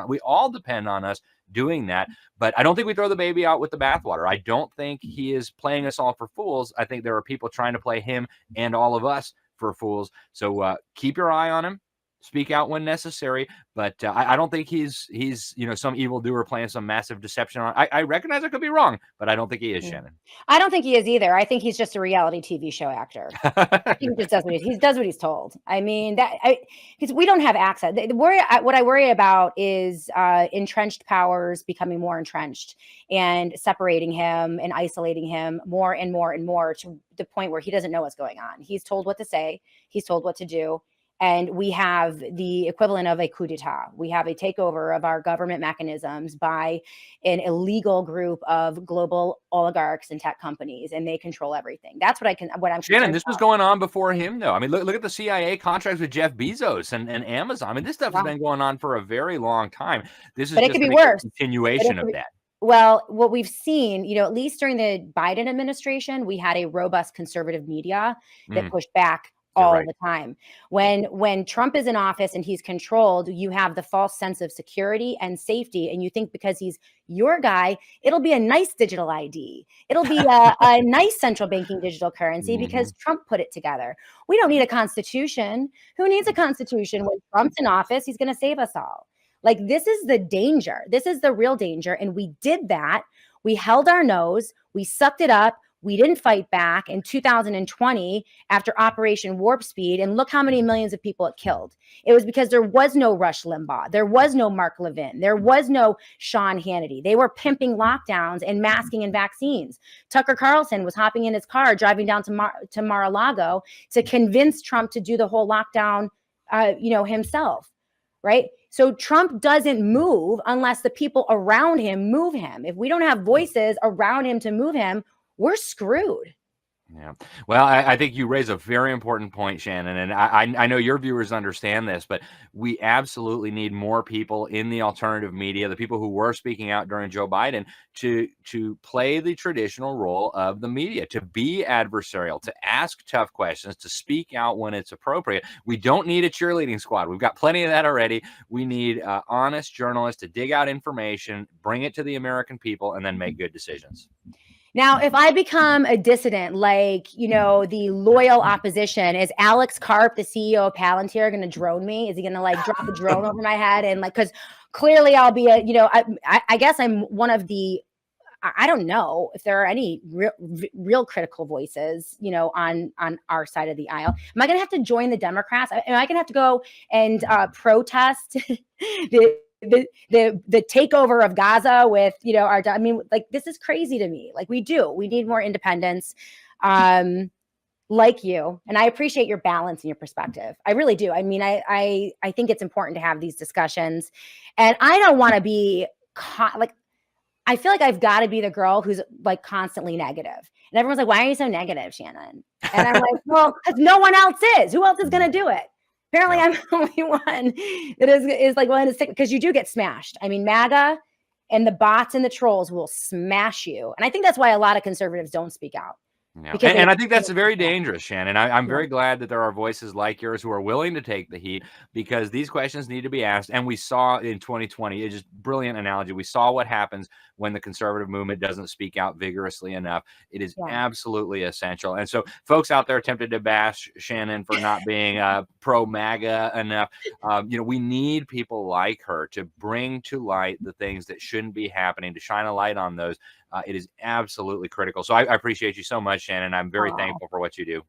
We all depend on us doing that. But I don't think we throw the baby out with the bathwater. I don't think he is playing us all for fools. I think there are people trying to play him and all of us for fools. So keep your eye on him. Speak out when necessary, but I don't think he's some evildoer playing some massive deception on. I recognize I could be wrong, but I don't think he is, Shannon. I don't think he is either. I think he's just a reality TV show actor. He just does what he's told. I mean, because we don't have access. What I worry about is entrenched powers becoming more entrenched and separating him and isolating him more and more and more to the point where he doesn't know what's going on. He's told what to say. He's told what to do. And we have the equivalent of a coup d'etat. We have a takeover of our government mechanisms by an illegal group of global oligarchs and tech companies, and they control everything. That's what I'm Shannon, this was going on before him, though. I mean, look at the CIA contracts with Jeff Bezos and Amazon. I mean, this stuff has been going on for a very long time. This is but it just could be worse. Continuation of that. Well, what we've seen, at least during the Biden administration, we had a robust conservative media that pushed back all the time. When Trump is in office and he's controlled, you have the false sense of security and safety. And you think because he's your guy, it'll be a nice digital ID. It'll be a nice central banking digital currency because Trump put it together. We don't need a constitution. Who needs a constitution? When Trump's in office, he's going to save us all. Like, this is the danger. This is the real danger. And we did that. We held our nose. We sucked it up. We didn't fight back in 2020 after Operation Warp Speed. And look how many millions of people it killed. It was because there was no Rush Limbaugh. There was no Mark Levin. There was no Sean Hannity. They were pimping lockdowns and masking and vaccines. Tucker Carlson was hopping in his car, driving down to Mar-a-Lago to convince Trump to do the whole lockdown, himself. Right? So Trump doesn't move unless the people around him move him. If we don't have voices around him to move him, we're screwed. Yeah. Well, I think you raise a very important point, Shannon, and I know your viewers understand this, but we absolutely need more people in the alternative media, the people who were speaking out during Joe Biden, to play the traditional role of the media, to be adversarial, to ask tough questions, to speak out when it's appropriate. We don't need a cheerleading squad. We've got plenty of that already. We need honest journalists to dig out information, bring it to the American people, and then make good decisions. Now, if I become a dissident, like, the loyal opposition, is Alex Karp, the CEO of Palantir, going to drone me? Is he going to drop a drone over my head? And because clearly I'll be I guess I'm one of the, I don't know if there are any real critical voices, on our side of the aisle. Am I going to have to join the Democrats? Am I going to have to go and protest the takeover of Gaza with, this is crazy to me. We need more independence, like you. And I appreciate your balance and your perspective. I really do. I mean, I think it's important to have these discussions, and I don't want to be I feel like I've got to be the girl who's constantly negative. And everyone's like, why are you so negative, Shannon? And I'm like, well, because no one else is. Who else is going to do it? Apparently, I'm the only one that is willing to stick, because you do get smashed. I mean, MAGA and the bots and the trolls will smash you. And I think that's why a lot of conservatives don't speak out. Yeah. And I think that's very dangerous, Shannon. I'm very glad that there are voices like yours who are willing to take the heat, because these questions need to be asked. And we saw in 2020, it's just brilliant analogy. We saw what happens when the conservative movement doesn't speak out vigorously enough. It is absolutely essential. And so folks out there tempted to bash Shannon for not being pro MAGA enough, we need people like her to bring to light the things that shouldn't be happening, to shine a light on those. It is absolutely critical. So I appreciate you so much, Shannon. I'm very thankful for what you do.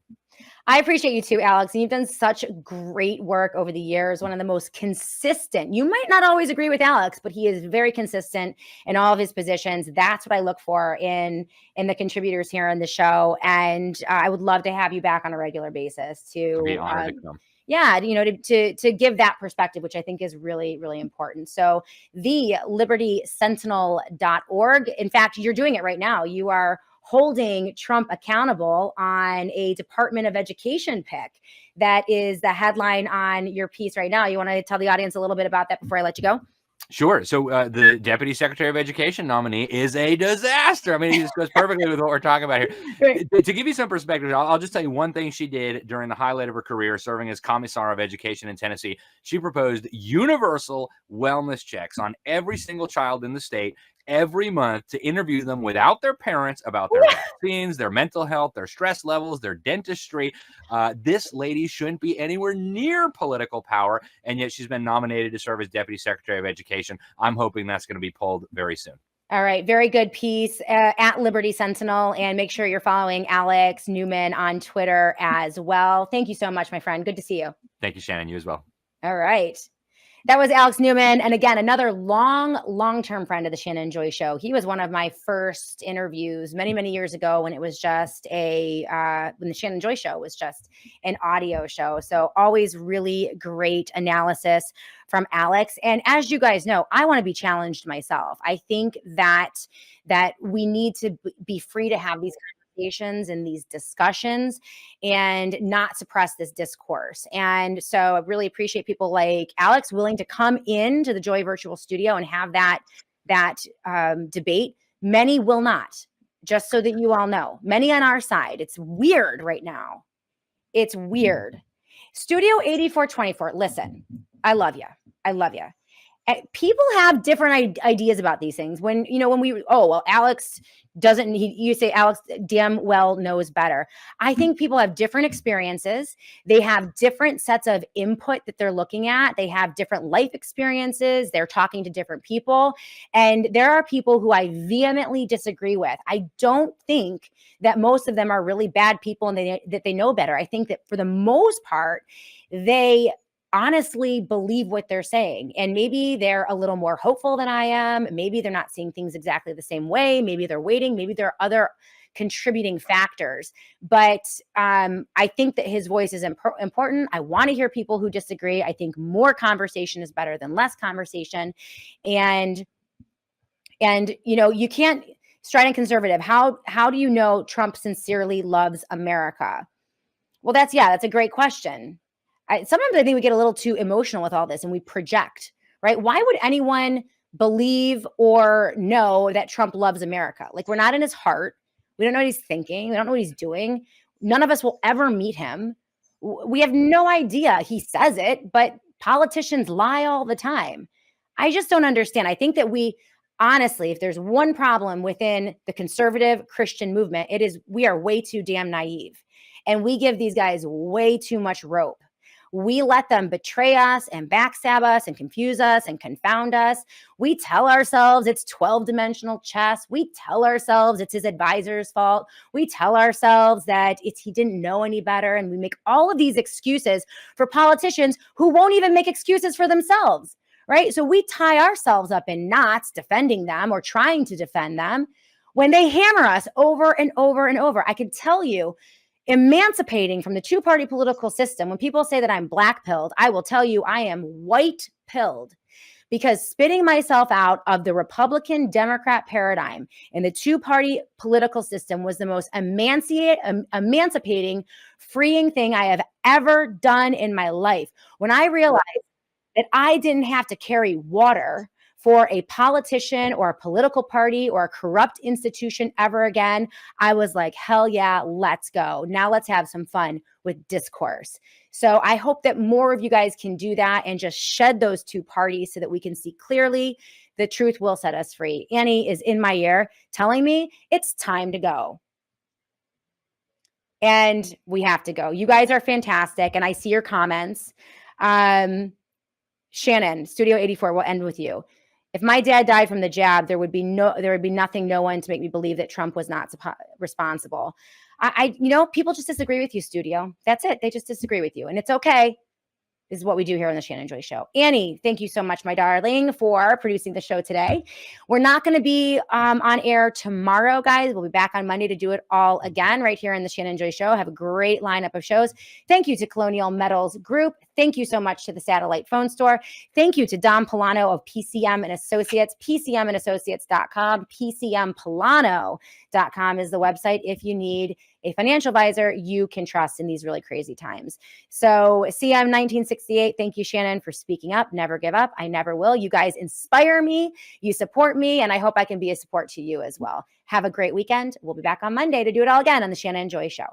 I appreciate you too, Alex. And you've done such great work over the years. One of the most consistent. You might not always agree with Alex, but he is very consistent in all of his positions. That's what I look for in the contributors here on the show. And I would love to have you back on a regular basis to be honored to come. Yeah, to give that perspective, which I think is really, really important. So the libertysentinel.org. In fact, you're doing it right now. You are holding Trump accountable on a Department of Education pick. That is the headline on your piece right now. You want to tell the audience a little bit about that before I let you go? Sure. So the Deputy Secretary of Education nominee is a disaster. I mean, he just goes perfectly with what we're talking about here. Right. To give you some perspective, I'll just tell you one thing she did during the highlight of her career, serving as Commissar of Education in Tennessee. She proposed universal wellness checks on every single child in the state every month to interview them without their parents about their vaccines, their mental health, their stress levels, their dentistry. This lady shouldn't be anywhere near political power, and yet she's been nominated to serve as Deputy Secretary of Education. I'm hoping that's going to be pulled very soon. All right. Very good piece at Liberty Sentinel. And make sure you're following Alex Newman on Twitter as well. Thank you so much, my friend. Good to see you. Thank you, Shannon. You as well. All right. That was Alex Newman. And again, another long-term friend of the Shannon Joy Show. He was one of my first interviews many, many years ago when it was just when the Shannon Joy Show was just an audio show. So always really great analysis from Alex. And as you guys know, I want to be challenged myself. I think that we need to be free to have these conversations and these discussions and not suppress this discourse. And so I really appreciate people like Alex willing to come into the Joy Virtual Studio and have that debate. Many will not, just so that you all know. Many on our side. It's weird right now. It's weird. Studio 8424. Listen, I love you. I love you. People have different ideas about these things. When Alex doesn't, you say Alex damn well knows better. I think people have different experiences. They have different sets of input that they're looking at. They have different life experiences. They're talking to different people. And there are people who I vehemently disagree with. I don't think that most of them are really bad people and that they know better. I think that for the most part, they honestly believe what they're saying. And maybe they're a little more hopeful than I am. Maybe they're not seeing things exactly the same way. Maybe they're waiting. Maybe there are other contributing factors. But I think that his voice is important. I want to hear people who disagree. I think more conversation is better than less conversation. And you can't, strident conservative, how do you know Trump sincerely loves America? Well, that's a great question. Sometimes I think we get a little too emotional with all this and we project, right? Why would anyone believe or know that Trump loves America? Like, we're not in his heart. We don't know what he's thinking. We don't know what he's doing. None of us will ever meet him. We have no idea. He says it, but politicians lie all the time. I just don't understand. I think that honestly, if there's one problem within the conservative Christian movement, it is we are way too damn naive. And we give these guys way too much rope. We let them betray us and backstab us and confuse us and confound us. We tell ourselves it's 12-dimensional chess. We tell ourselves it's his advisor's fault. We tell ourselves that he didn't know any better. And we make all of these excuses for politicians who won't even make excuses for themselves, right? So we tie ourselves up in knots defending them or trying to defend them when they hammer us over and over and over. I can tell you, emancipating from the two-party political system, when people say that I'm black-pilled, I will tell you I am white-pilled, because spitting myself out of the Republican-Democrat paradigm and the two-party political system was the most emancipating, freeing thing I have ever done in my life. When I realized that I didn't have to carry water for a politician or a political party or a corrupt institution ever again, I was like, hell yeah, let's go. Now let's have some fun with discourse. So I hope that more of you guys can do that and just shed those two parties so that we can see clearly. The truth will set us free. Annie is in my ear telling me it's time to go. And we have to go. You guys are fantastic. And I see your comments. Shannon, Studio 84, we'll end with you. If my dad died from the jab, there would be nothing, no one to make me believe that Trump was not responsible. People just disagree with you, Studio. That's it. They just disagree with you. And it's okay. This is what we do here on the Shannon Joy Show. Annie, thank you so much, my darling, for producing the show today. We're not going to be on air tomorrow, guys. We'll be back on Monday to do it all again right here in the Shannon Joy Show. Have a great lineup of shows. Thank you to Colonial Metals Group. Thank you so much to the Satellite Phone Store. Thank you to Dom Polano of PCM and Associates, PCMandassociates.com. PCMPolano.com is the website if you need a financial advisor you can trust in these really crazy times. So CM 1968, thank you, Shannon, for speaking up. Never give up. I never will. You guys inspire me. You support me, and I hope I can be a support to you as well. Have a great weekend. We'll be back on Monday to do it all again on the Shannon and Joy Show.